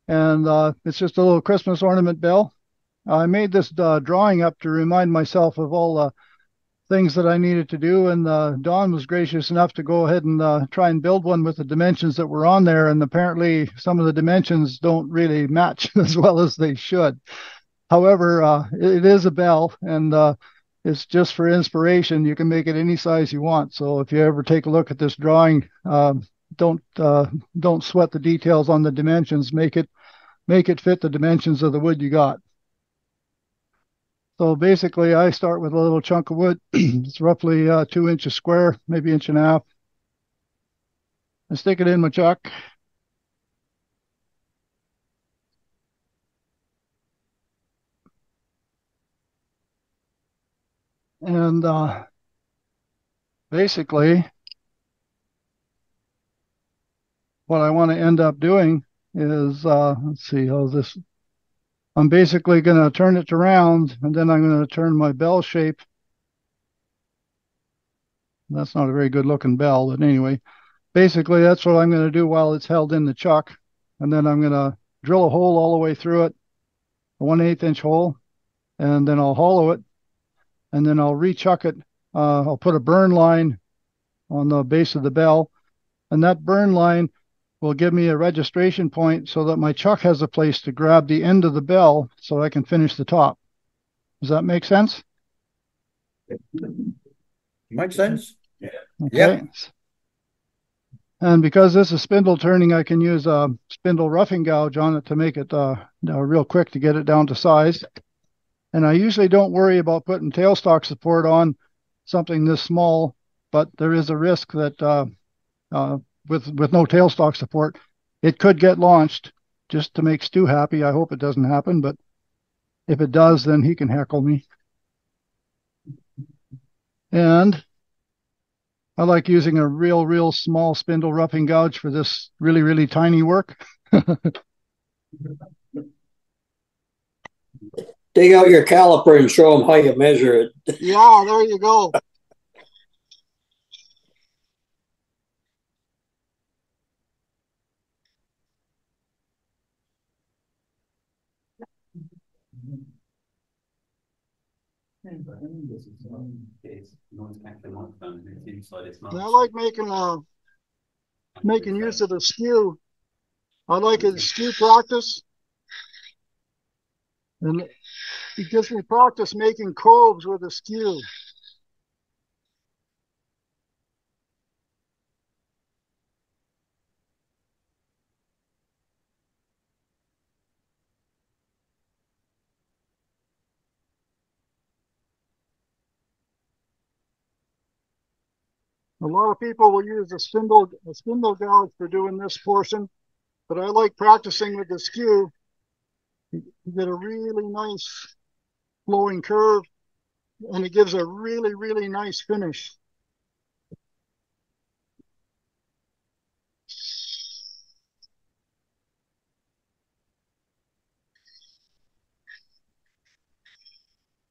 And it's just a little Christmas ornament bell. I made this drawing up to remind myself of all the things that I needed to do, and Don was gracious enough to go ahead and try and build one with the dimensions that were on there, and apparently some of the dimensions don't really match as well as they should. However, it is a bell, and it's just for inspiration. You can make it any size you want. So if you ever take a look at this drawing, don't sweat the details on the dimensions. Make it fit the dimensions of the wood you got. So basically, I start with a little chunk of wood. It's roughly 2 inches square, maybe 1.5 inches. I stick it in my chuck. And basically, what I want to end up doing is, let's see, I'm basically going to turn it around, and then I'm going to turn my bell shape. That's not a very good looking bell, but anyway, basically that's what I'm going to do while it's held in the chuck. And then I'm going to drill a hole all the way through it, a 1/8 inch hole, and then I'll hollow it, and then I'll rechuck it. I'll put a burn line on the base of the bell, and that burn line will give me a registration point so that my chuck has a place to grab the end of the bell so I can finish the top. Does that make sense? Makes sense? Yeah. Okay. Yeah. And because this is spindle turning, I can use a spindle roughing gouge on it to make it real quick to get it down to size. And I usually don't worry about putting tailstock support on something this small, but there is a risk that with no tailstock support, it could get launched. Just to make Stu happy, I hope it doesn't happen, but if it does, then he can heckle me. And I like using a real small spindle roughing gouge for this really tiny work. Dig out your caliper and show them how you measure it. Yeah, there you go. And I like making use of the skew. I like it skew practice, and it gives me practice making coves with a skew. A lot of people will use a spindle gouge for doing this portion, but I like practicing with the skew. You get a really nice flowing curve, and it gives a really nice finish.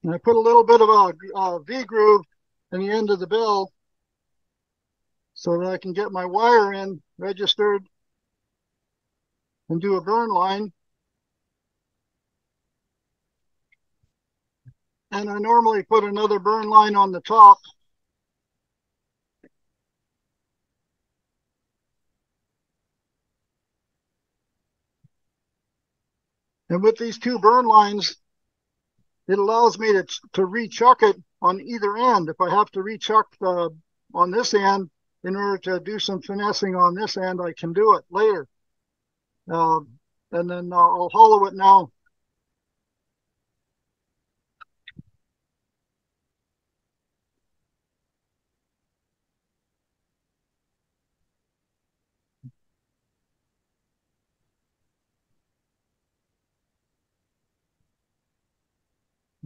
And I put a little bit of a V groove in the end of the bell so that I can get my wire in registered and do a burn line. And I normally put another burn line on the top. And with these two burn lines, it allows me to rechuck it on either end. If I have to rechuck on this end in order to do some finessing on this end, I can do it later. And then I'll hollow it now.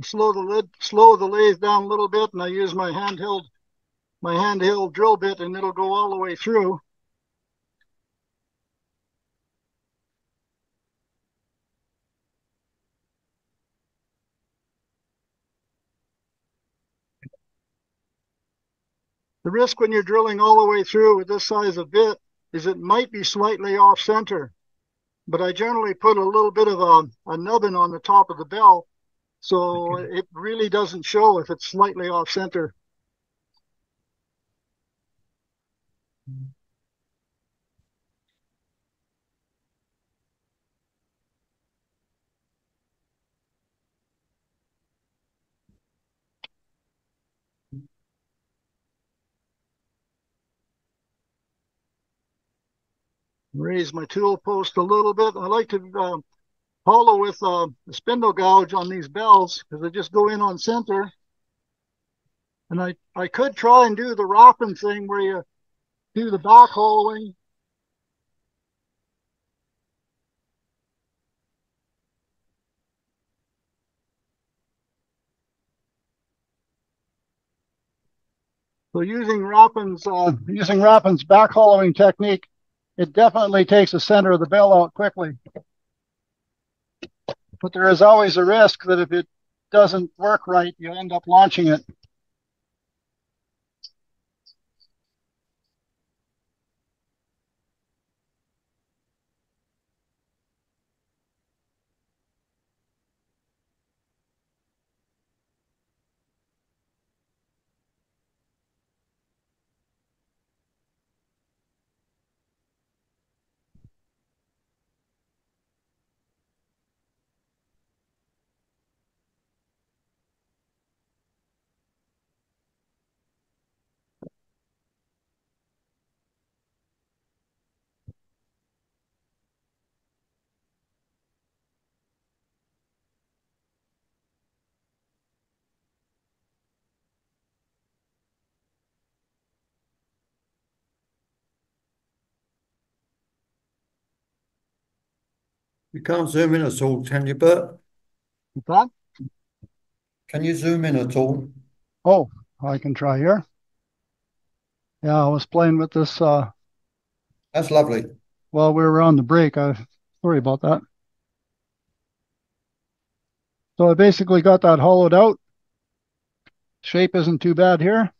Slow the lathe down a little bit, and I use my handheld drill bit, and it'll go all the way through. The risk when you're drilling all the way through with this size of bit is it might be slightly off center, but I generally put a little bit of a nubbin on the top of the bell, so it really doesn't show if it's slightly off center. Raise my tool post a little bit. I like to hollow with a spindle gouge on these bells because they just go in on center. And I could try and do the wrapping thing where you do the back hollowing. So using Rappin's back hollowing technique, it definitely takes the center of the bell out quickly. But there is always a risk that if it doesn't work right, you end up launching it. You can't zoom in at all, can you, Bert? That? Can you zoom in at all? Oh, I can try here. Yeah, I was playing with this That's lovely. while we were on the break. Sorry about that. So I basically got that hollowed out. Shape isn't too bad here.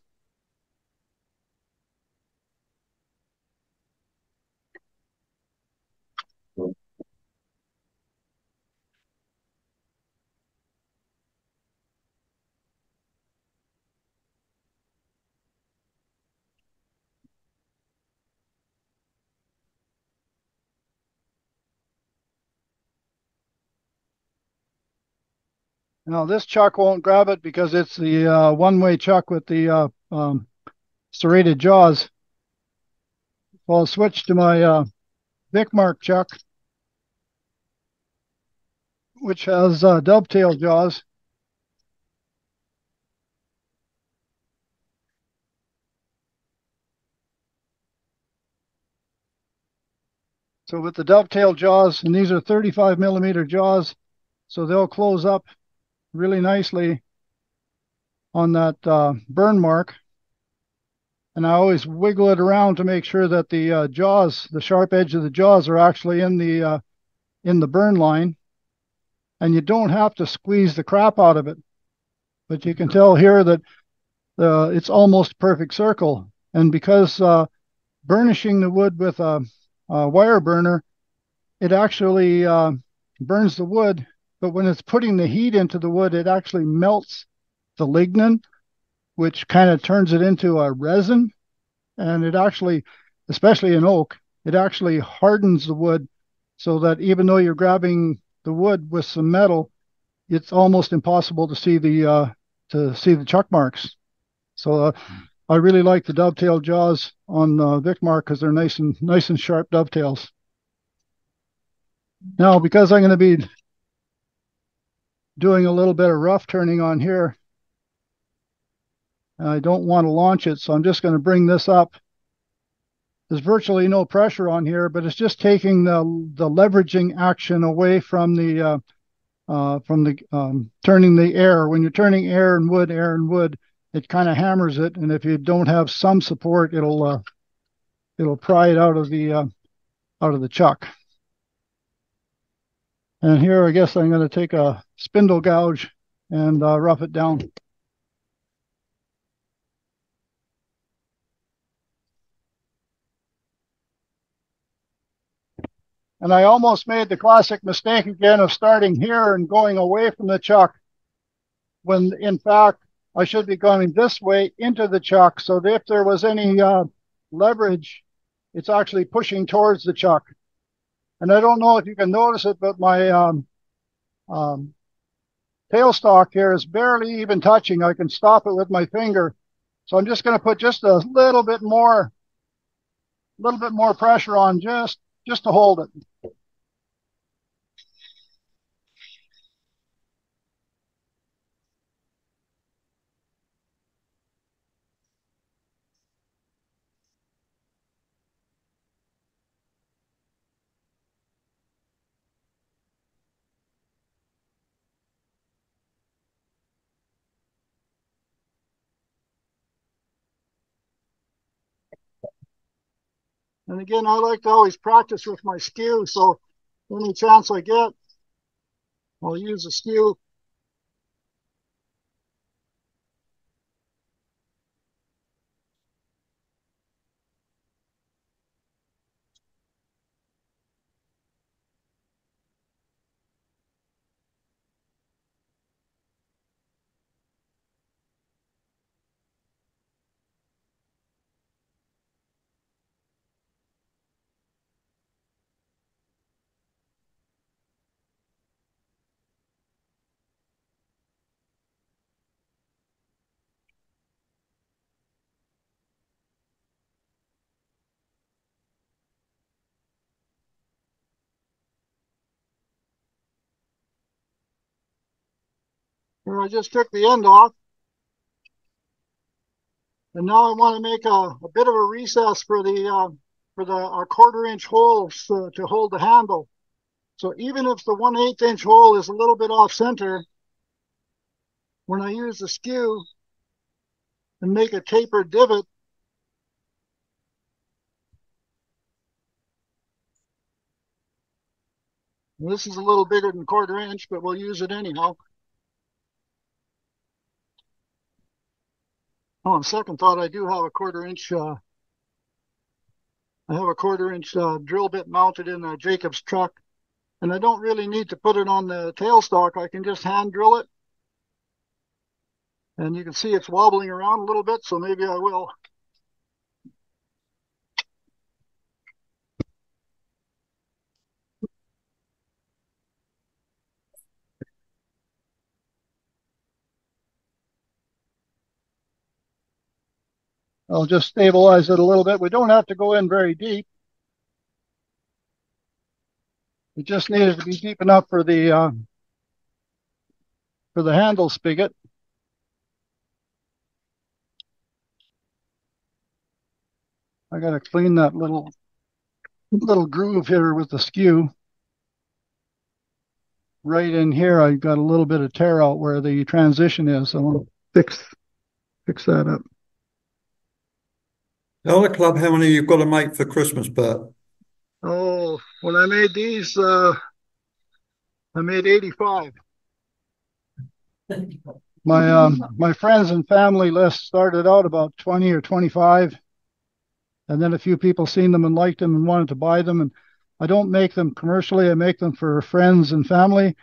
Now this chuck won't grab it because it's the one-way chuck with the serrated jaws. So I'll switch to my Vic Mark chuck, which has dovetail jaws. So with the dovetail jaws, and these are 35 millimeter jaws, so they'll close up really nicely on that burn mark. And I always wiggle it around to make sure that the jaws, the sharp edge of the jaws, are actually in the burn line. And you don't have to squeeze the crap out of it, but you can tell here that it's almost perfect circle. And because burnishing the wood with a wire burner, it actually burns the wood, but when it's putting the heat into the wood, it actually melts the lignin, which kind of turns it into a resin. And it actually, especially in oak, it actually hardens the wood so that even though you're grabbing the wood with some metal, it's almost impossible to see the chuck marks. So I really like the dovetail jaws on Vicmark because they're nice and sharp dovetails. Now, because I'm going to be doing a little bit of rough turning on here, I don't want to launch it, so I'm just going to bring this up. There's virtually no pressure on here, but it's just taking the leveraging action away from the turning the air. When you're turning air and wood, it kind of hammers it, and if you don't have some support, it'll pry it out of the chuck. And here, I guess I'm going to take a spindle gouge and rough it down. And I almost made the classic mistake again of starting here and going away from the chuck, when in fact I should be going this way into the chuck, so that if there was any leverage, it's actually pushing towards the chuck. And I don't know if you can notice it, but my tailstock here is barely even touching. I can stop it with my finger. So I'm just going to put just a little bit more pressure on just to hold it. And again, I like to always practice with my skew, so any chance I get, I'll use a skew. Here I just took the end off. And now I want to make a bit of a recess for the 1/4-inch holes to hold the handle. So even if the 1/8 inch hole is a little bit off center, when I use the skew and make a tapered divot, this is a little bigger than 1/4 inch, but we'll use it anyhow. Oh, on second thought, I do have a 1/4 inch. I have a 1/4 inch drill bit mounted in a Jacob's truck, and I don't really need to put it on the tailstock. I can just hand drill it, and you can see it's wobbling around a little bit, so maybe I will. I'll just stabilize it a little bit. We don't have to go in very deep. It just needed to be deep enough for the handle spigot. I got to clean that little groove here with the skew. Right in here, I got a little bit of tear out where the transition is. So I want to fix that up. Tell the club how many you've got to make for Christmas, Bert. Oh, when I made these, I made 85. My friends and family list started out about 20 or 25. and then a few people seen them and liked them and wanted to buy them. And I don't make them commercially. I make them for friends and family.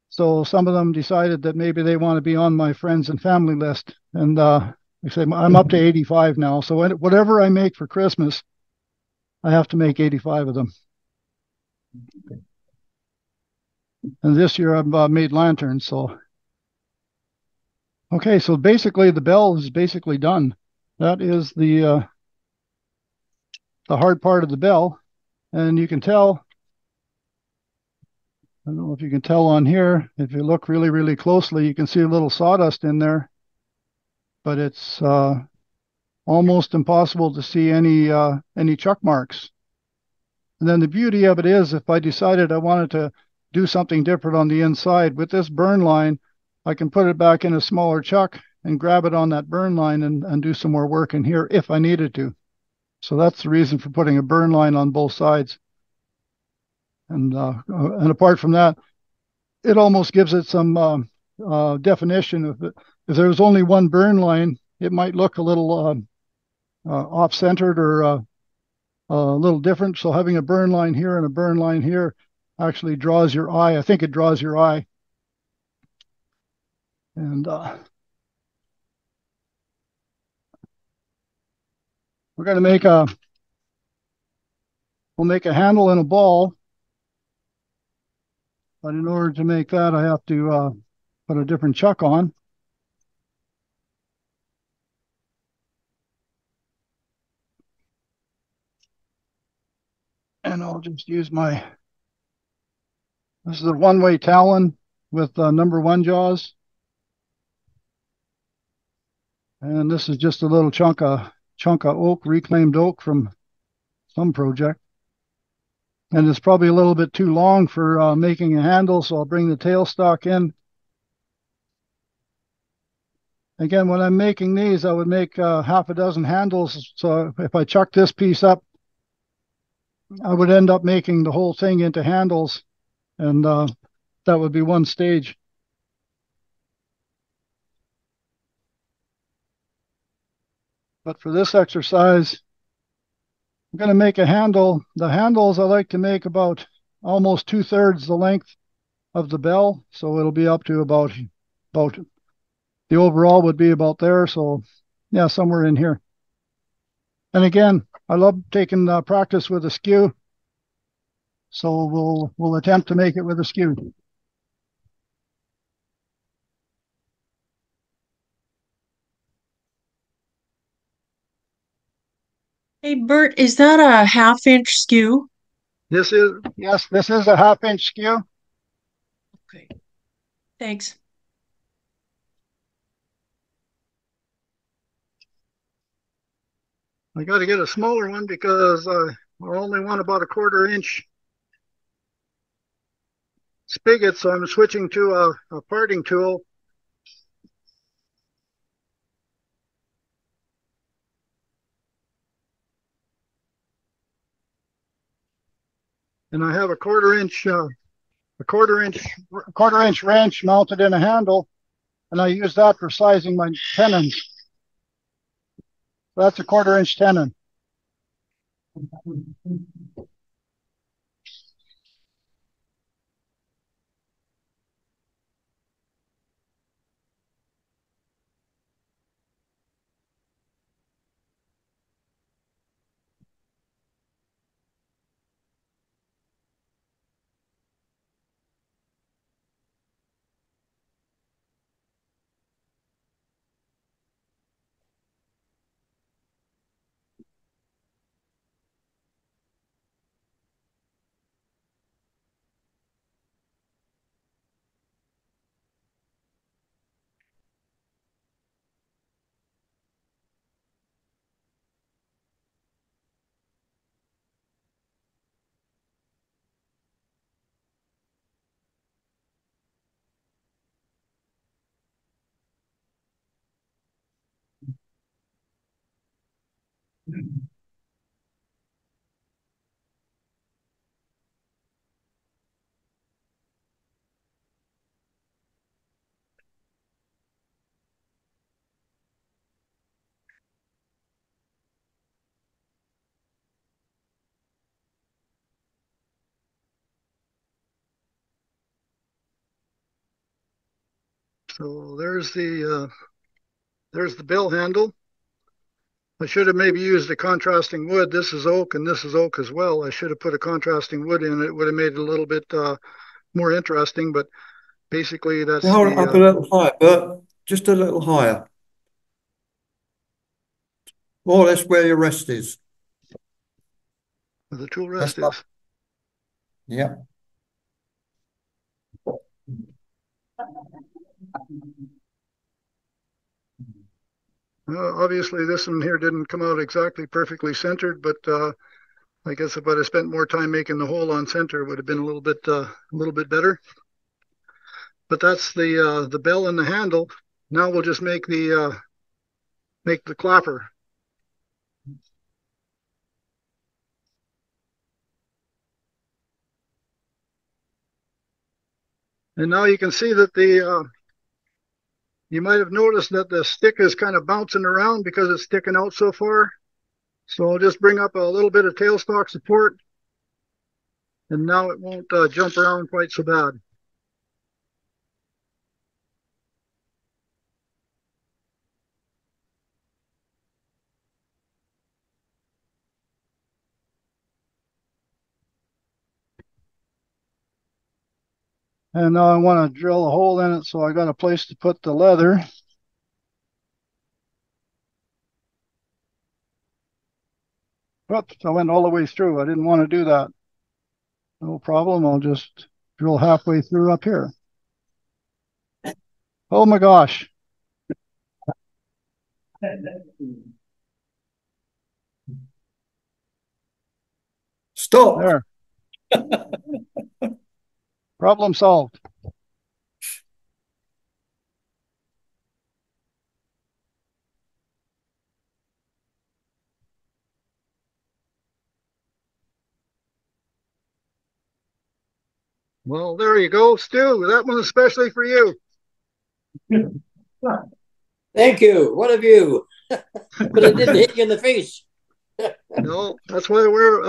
So some of them decided that maybe they want to be on my friends and family list. And like I say, I'm up to 85 now. So whatever I make for Christmas, I have to make 85 of them. And this year I've made lanterns. So, okay, so basically the bell is basically done. That is the hard part of the bell. And you can tell, I don't know if you can tell on here, if you look really, really closely, you can see a little sawdust in there, but it's almost impossible to see any chuck marks. And then the beauty of it is, if I decided I wanted to do something different on the inside with this burn line, I can put it back in a smaller chuck and grab it on that burn line and do some more work in here if I needed to. So that's the reason for putting a burn line on both sides. And apart from that, it almost gives it some definition. If there was only one burn line, it might look a little off-centered or a little different. So having a burn line here and a burn line here actually draws your eye. I think it draws your eye. And we're going to we'll make a handle and a ball. But in order to make that, I have to put a different chuck on. And I'll just use this is a one-way Talon with #1 jaws. And this is just a little chunk of oak, reclaimed oak from some project. And it's probably a little bit too long for making a handle, so I'll bring the tailstock in. Again, when I'm making these, I would make half a dozen handles. So if I chuck this piece up, I would end up making the whole thing into handles, and that would be one stage. But for this exercise, I'm going to make a handle. The handles I like to make about almost 2/3 the length of the bell, so it'll be up to about the overall would be about there. So yeah, somewhere in here. And again, I love taking practice with a skew, so we'll attempt to make it with a skew. Hey Bert, is that a 1/2 inch skew? This is a 1/2 inch skew. Okay, thanks. I got to get a smaller one because I only want about a 1/4 inch spigot, so I'm switching to a parting tool. And I have a 1/4 inch wrench mounted in a handle, and I use that for sizing my tenons. So that's a 1/4 inch tenon. So there's the bell handle. I should have maybe used a contrasting wood. This is oak and this is oak as well. I should have put a contrasting wood in. It would have made it a little bit more interesting, but basically that's Hold it up a little higher, Bert. Just a little higher. More or less where your rest is. where the tool rest That's is. Yeah. Obviously, this one here didn't come out exactly perfectly centered, but I guess if I'd have spent more time making the hole on center, it would have been a little bit better. But that's the bell and the handle. Now we'll just make the clapper. And now you can see that you might have noticed that the stick is kind of bouncing around because it's sticking out so far. So I'll just bring up a little bit of tailstock support, and now it won't jump around quite so bad. And now I want to drill a hole in it, so I got a place to put the leather. Oops, I went all the way through. I didn't want to do that. No problem. I'll just drill halfway through up here. Oh my gosh. Stop. There. Problem solved. Well, there you go, Stu. That one's especially for you. Thank you. What of you? But it didn't hit you in the face. No, that's why I wear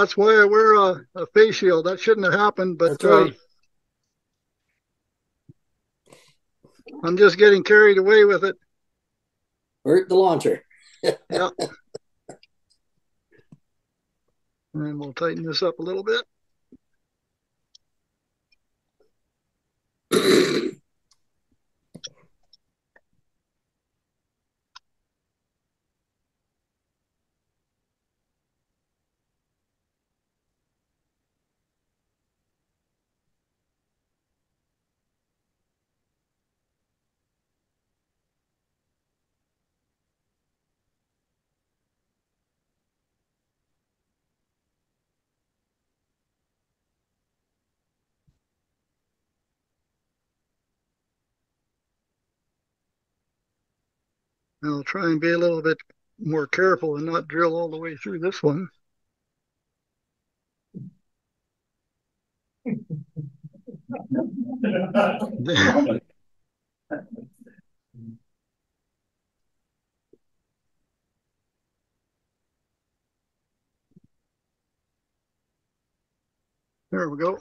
a face shield. That shouldn't have happened, but That's right. I'm just getting carried away with it. Hurt the launcher. Yeah. And we'll tighten this up a little bit. I'll try and be a little bit more careful and not drill all the way through this one. There we go.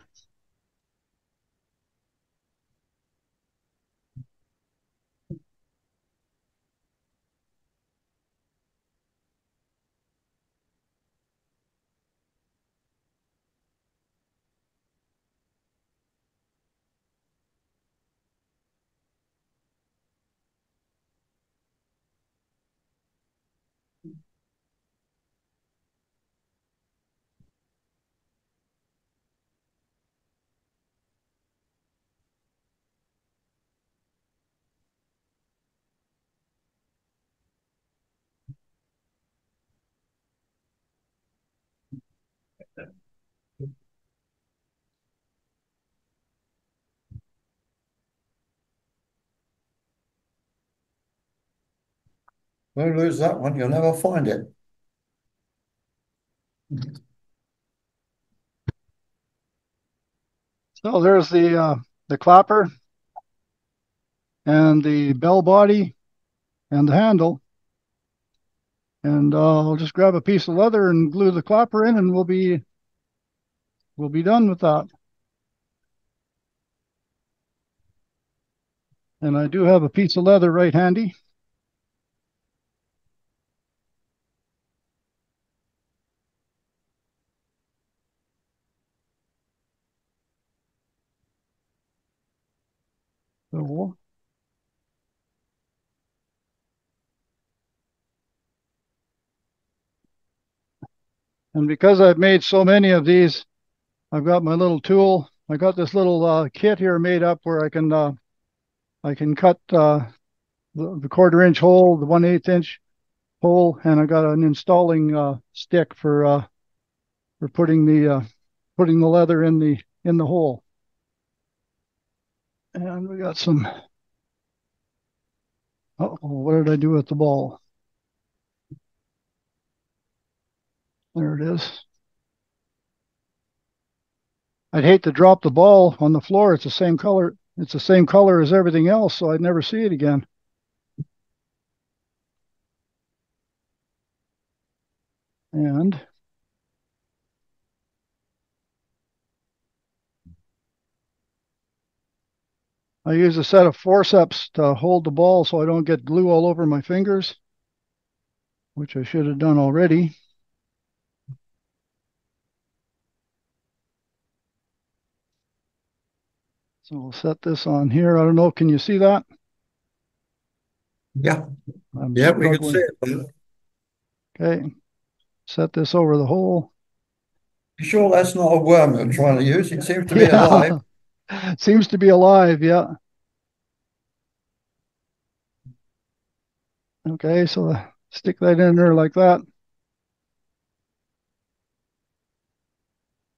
Don't lose that one. You'll never find it. So there's the clapper and the bell body and the handle. And I'll just grab a piece of leather and glue the clapper in, and we'll be done with that. And I do have a piece of leather right handy. So, and because I've made so many of these, I've got my little tool. I got this little kit here made up where I can cut the 1/4 inch hole, the 1/8 inch hole, and I got an installing stick for putting the leather in the hole. And we got some. Oh, what did I do with the ball? There it is. I'd hate to drop the ball on the floor. It's the same color. It's the same color as everything else, so I'd never see it again. And I use a set of forceps to hold the ball so I don't get glue all over my fingers, which I should have done already. So we'll set this on here. I don't know, can you see that? Yeah. I'm Yeah, we can struggling. see it. Okay, set this over the hole. You sure that's not a worm you're trying to use? It seems to be Yeah. alive. Seems to be alive, yeah. Okay, so stick that in there like that.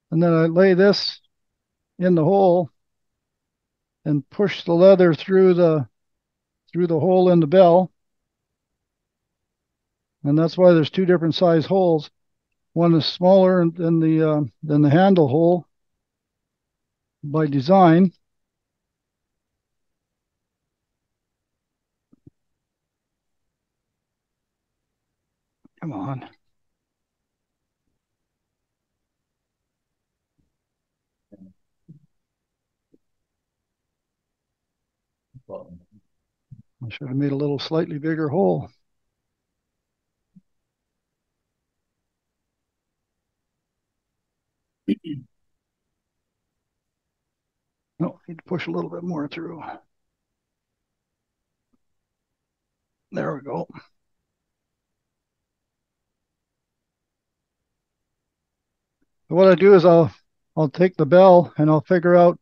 And then I lay this in the hole and push the leather through the hole in the bell. And that's why there's two different size holes. One is smaller than the handle hole by design. Come on. I should have made a little slightly bigger hole. No, need to push a little bit more through. There we go. What I do is I'll take the bell and I'll figure out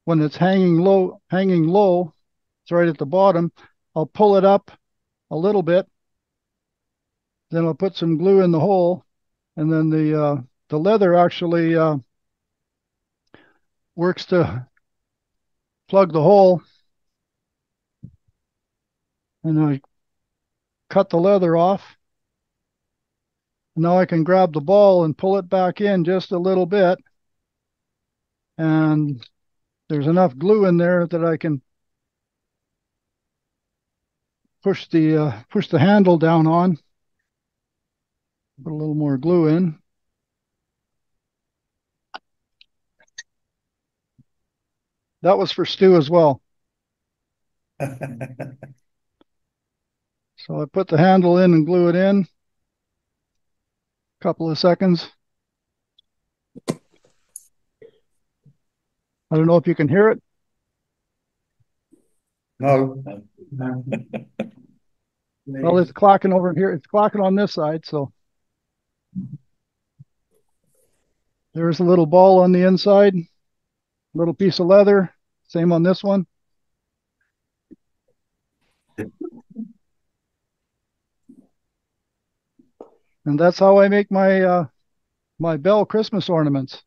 when it's hanging low, it's right at the bottom. I'll pull it up a little bit. Then I'll put some glue in the hole, and then the leather actually works to plug the hole. And I cut the leather off. Now I can grab the ball and pull it back in just a little bit. And there's enough glue in there that I can push the handle down on. Put a little more glue in. That was for Stu as well. So I put the handle in and glue it in. A couple of seconds. I don't know if you can hear it. No. Well, it's clacking over here. It's clacking on this side, so. There's a little ball on the inside, little piece of leather. Same on this one. And that's how I make my my bell Christmas ornaments.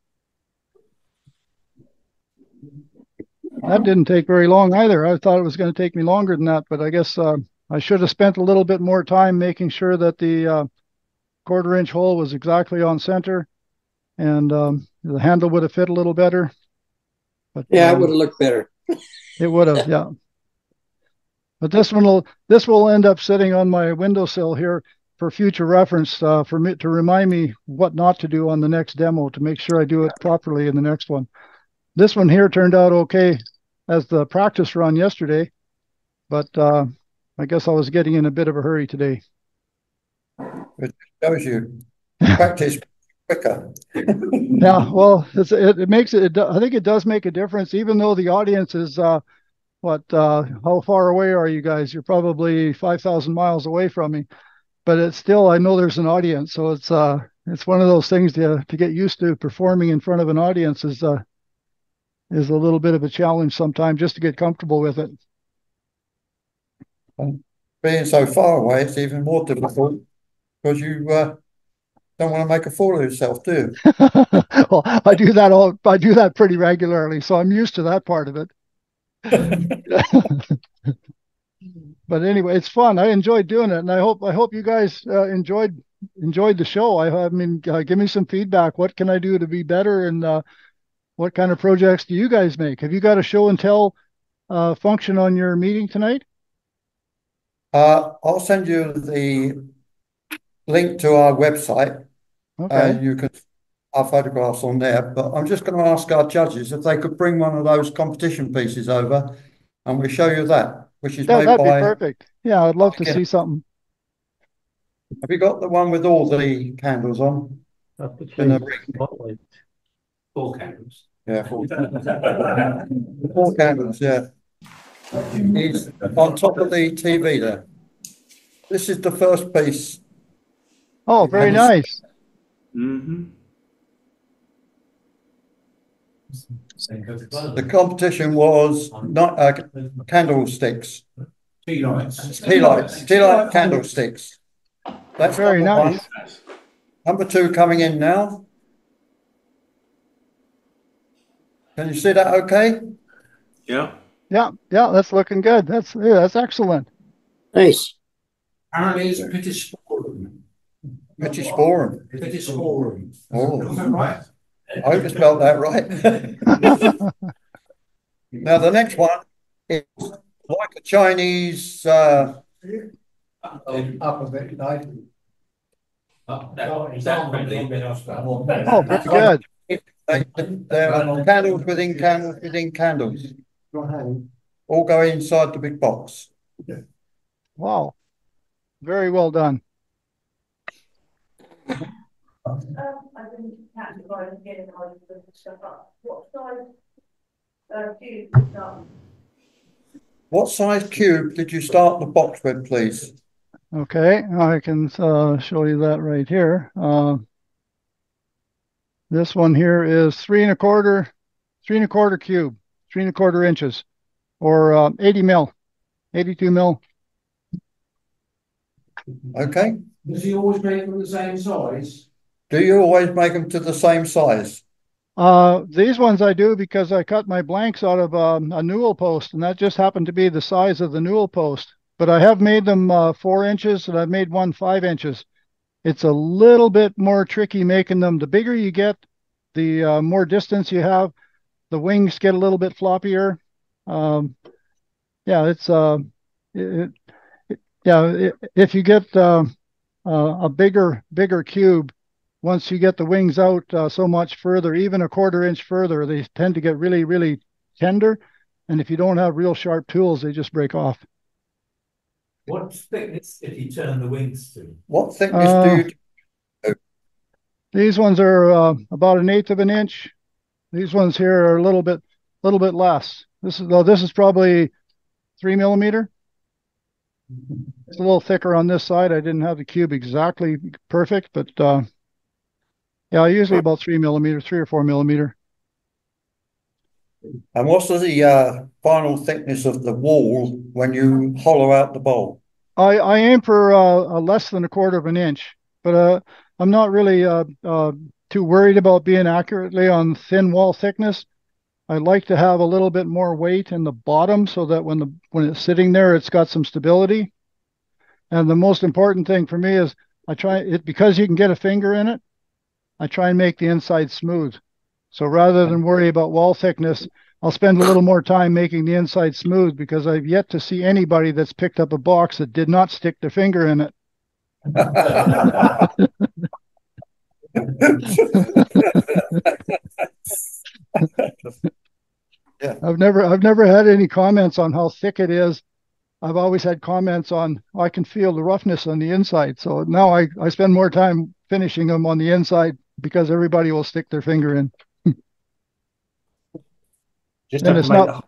That didn't take very long either. I thought it was going to take me longer than that, but I guess I should have spent a little bit more time making sure that the 1/4 inch hole was exactly on center, and the handle would have fit a little better. But Yeah, it would have looked better. It would have, yeah. But this will end up sitting on my windowsill here for future reference, for me to remind me what not to do on the next demo, to make sure I do it properly in the next one. This one here turned out okay as the practice run yesterday. but I guess I was getting in a bit of a hurry today. It shows you practice quicker. Yeah, well, it makes it. I think it does make a difference, even though the audience is how far away are you guys? You're probably 5,000 miles away from me, but it's still, I know there's an audience, so it's one of those things to get used to. Performing in front of an audience is a little bit of a challenge sometimes, just to get comfortable with it. Being so far away, it's even more difficult because you don't want to make a fool of yourself, do you? Well, I do that pretty regularly, so I'm used to that part of it. But anyway, it's fun. I enjoyed doing it, and I hope you guys enjoyed the show. I mean, give me some feedback. What can I do to be better, and what kind of projects do you guys make? Have you got a show and tell function on your meeting tonight? I'll send you the link to our website. Okay. You can our photographs on there. But I'm just going to ask our judges if they could bring one of those competition pieces over, and we'll show you that, which is made That'd be by. perfect. Yeah, I'd love to see something. Have you got the one with all the candles on? In the ring? 4 candles. Yeah, 4 candles. Yeah, he's on top of the TV there. This is the first piece. Oh, very nice. Mm-hmm. The competition was not candlesticks. Tea lights. Tea light candlesticks. That's very nice. 1. Number 2 coming in now. Can you see that okay? Yeah. Yeah, that's looking good. That's excellent. Nice. Apparently it's British Forum. British Forum. British Forum. Oh, Is that right? I hope you spelled that right. Now the next one is like a Chinese Up a bit, like. Oh, very good. There are candles within candles within candles. All go inside the big box. Wow. Very well done. What size cube did you start the box with, please? Okay, I can show you that right here. This one here is 3 1/4 cube, 3 1/4 inches, or 80 mil, 82 mil. Okay. Does he always make them the same size? Do you always make them to the same size? These ones I do because I cut my blanks out of a newel post, and that just happened to be the size of the newel post. But I have made them 4 inches, and I've made one 5 inches. It's a little bit more tricky making them. The bigger you get, the more distance you have. The wings get a little bit floppier. Yeah, it's if you get a bigger cube, once you get the wings out so much further, even a 1/4 inch further, they tend to get really, really tender. And if you don't have real sharp tools, they just break off. What thickness did he turn the wings to? What thickness do you do? These ones are about 1/8 of an inch. These ones here are a little bit less. This is probably 3 millimeter. It's a little thicker on this side. I didn't have the cube exactly perfect, but yeah, usually about 3 millimeter, 3 or 4 millimeter. And what's the final thickness of the wall when you hollow out the bowl? I aim for less than 1/4 of an inch, but I'm not really too worried about being accurately on thin wall thickness. I like to have a little bit more weight in the bottom so that when it's sitting there, it's got some stability. And the most important thing for me is I try it because you can get a finger in it. I try and make the inside smooth. So rather than worry about wall thickness, I'll spend a little more time making the inside smooth because I've yet to see anybody that's picked up a box that did not stick their finger in it. Yeah. I've never had any comments on how thick it is. I've always had comments on, I can feel the roughness on the inside. So now I spend more time finishing them on the inside because everybody will stick their finger in. Just And have it's to make not, the it's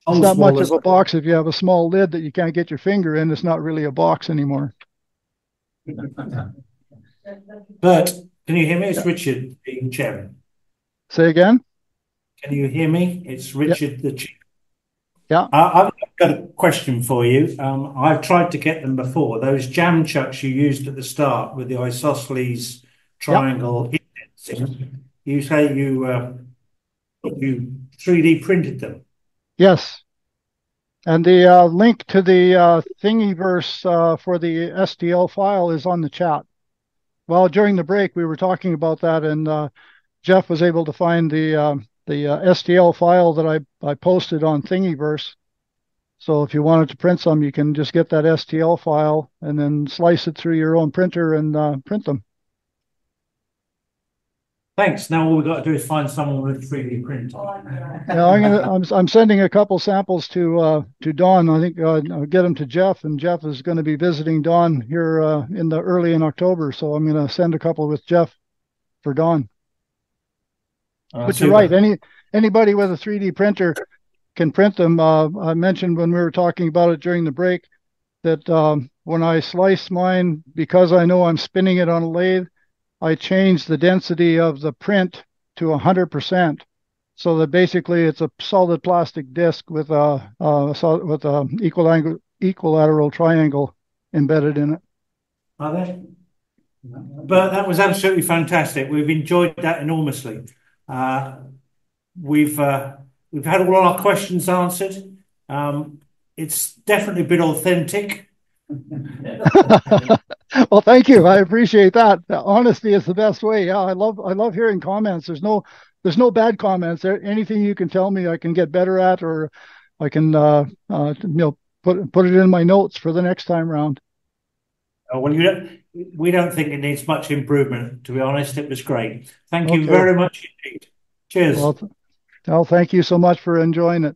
hole not much smaller. of a box. If you have a small lid that you can't get your finger in, it's not really a box anymore. Bert, can you hear me? It's Yeah. Richard, being chairman. Say again? Can you hear me? It's Richard, the chair. Yeah. I've got a question for you. I've tried to get them before. Those jam chucks you used at the start with the isosceles triangle indexing, you say you 3D printed them. Yes. And the link to the Thingiverse for the STL file is on the chat. Well, during the break, we were talking about that, and Jeff was able to find the STL file that I posted on Thingiverse. So if you wanted to print some, you can just get that STL file and then slice it through your own printer and print them. Thanks. Now all we've got to do is find someone with a 3D printer. Yeah, I'm sending a couple samples to Don. I think I'll get them to Jeff, and Jeff is going to be visiting Don here early in October. So I'm going to send a couple with Jeff for Don. But you're right. Anybody with a 3D printer can print them. I mentioned when we were talking about it during the break that when I slice mine, because I know I'm spinning it on a lathe, I change the density of the print to 100%, so that basically it's a solid plastic disc with a equilateral triangle embedded in it. Are they? But that was absolutely fantastic. We've enjoyed that enormously. We've had all our questions answered. It's definitely a bit authentic. Well, thank you. I appreciate that. Honesty is the best way. Yeah, I love hearing comments. There's no bad comments. Anything you can tell me, I can get better at, or I can put it in my notes for the next time round. Well, we don't think it needs much improvement. To be honest, it was great. Thank you Okay. very much indeed. Cheers. Well, thank you so much for enjoying it.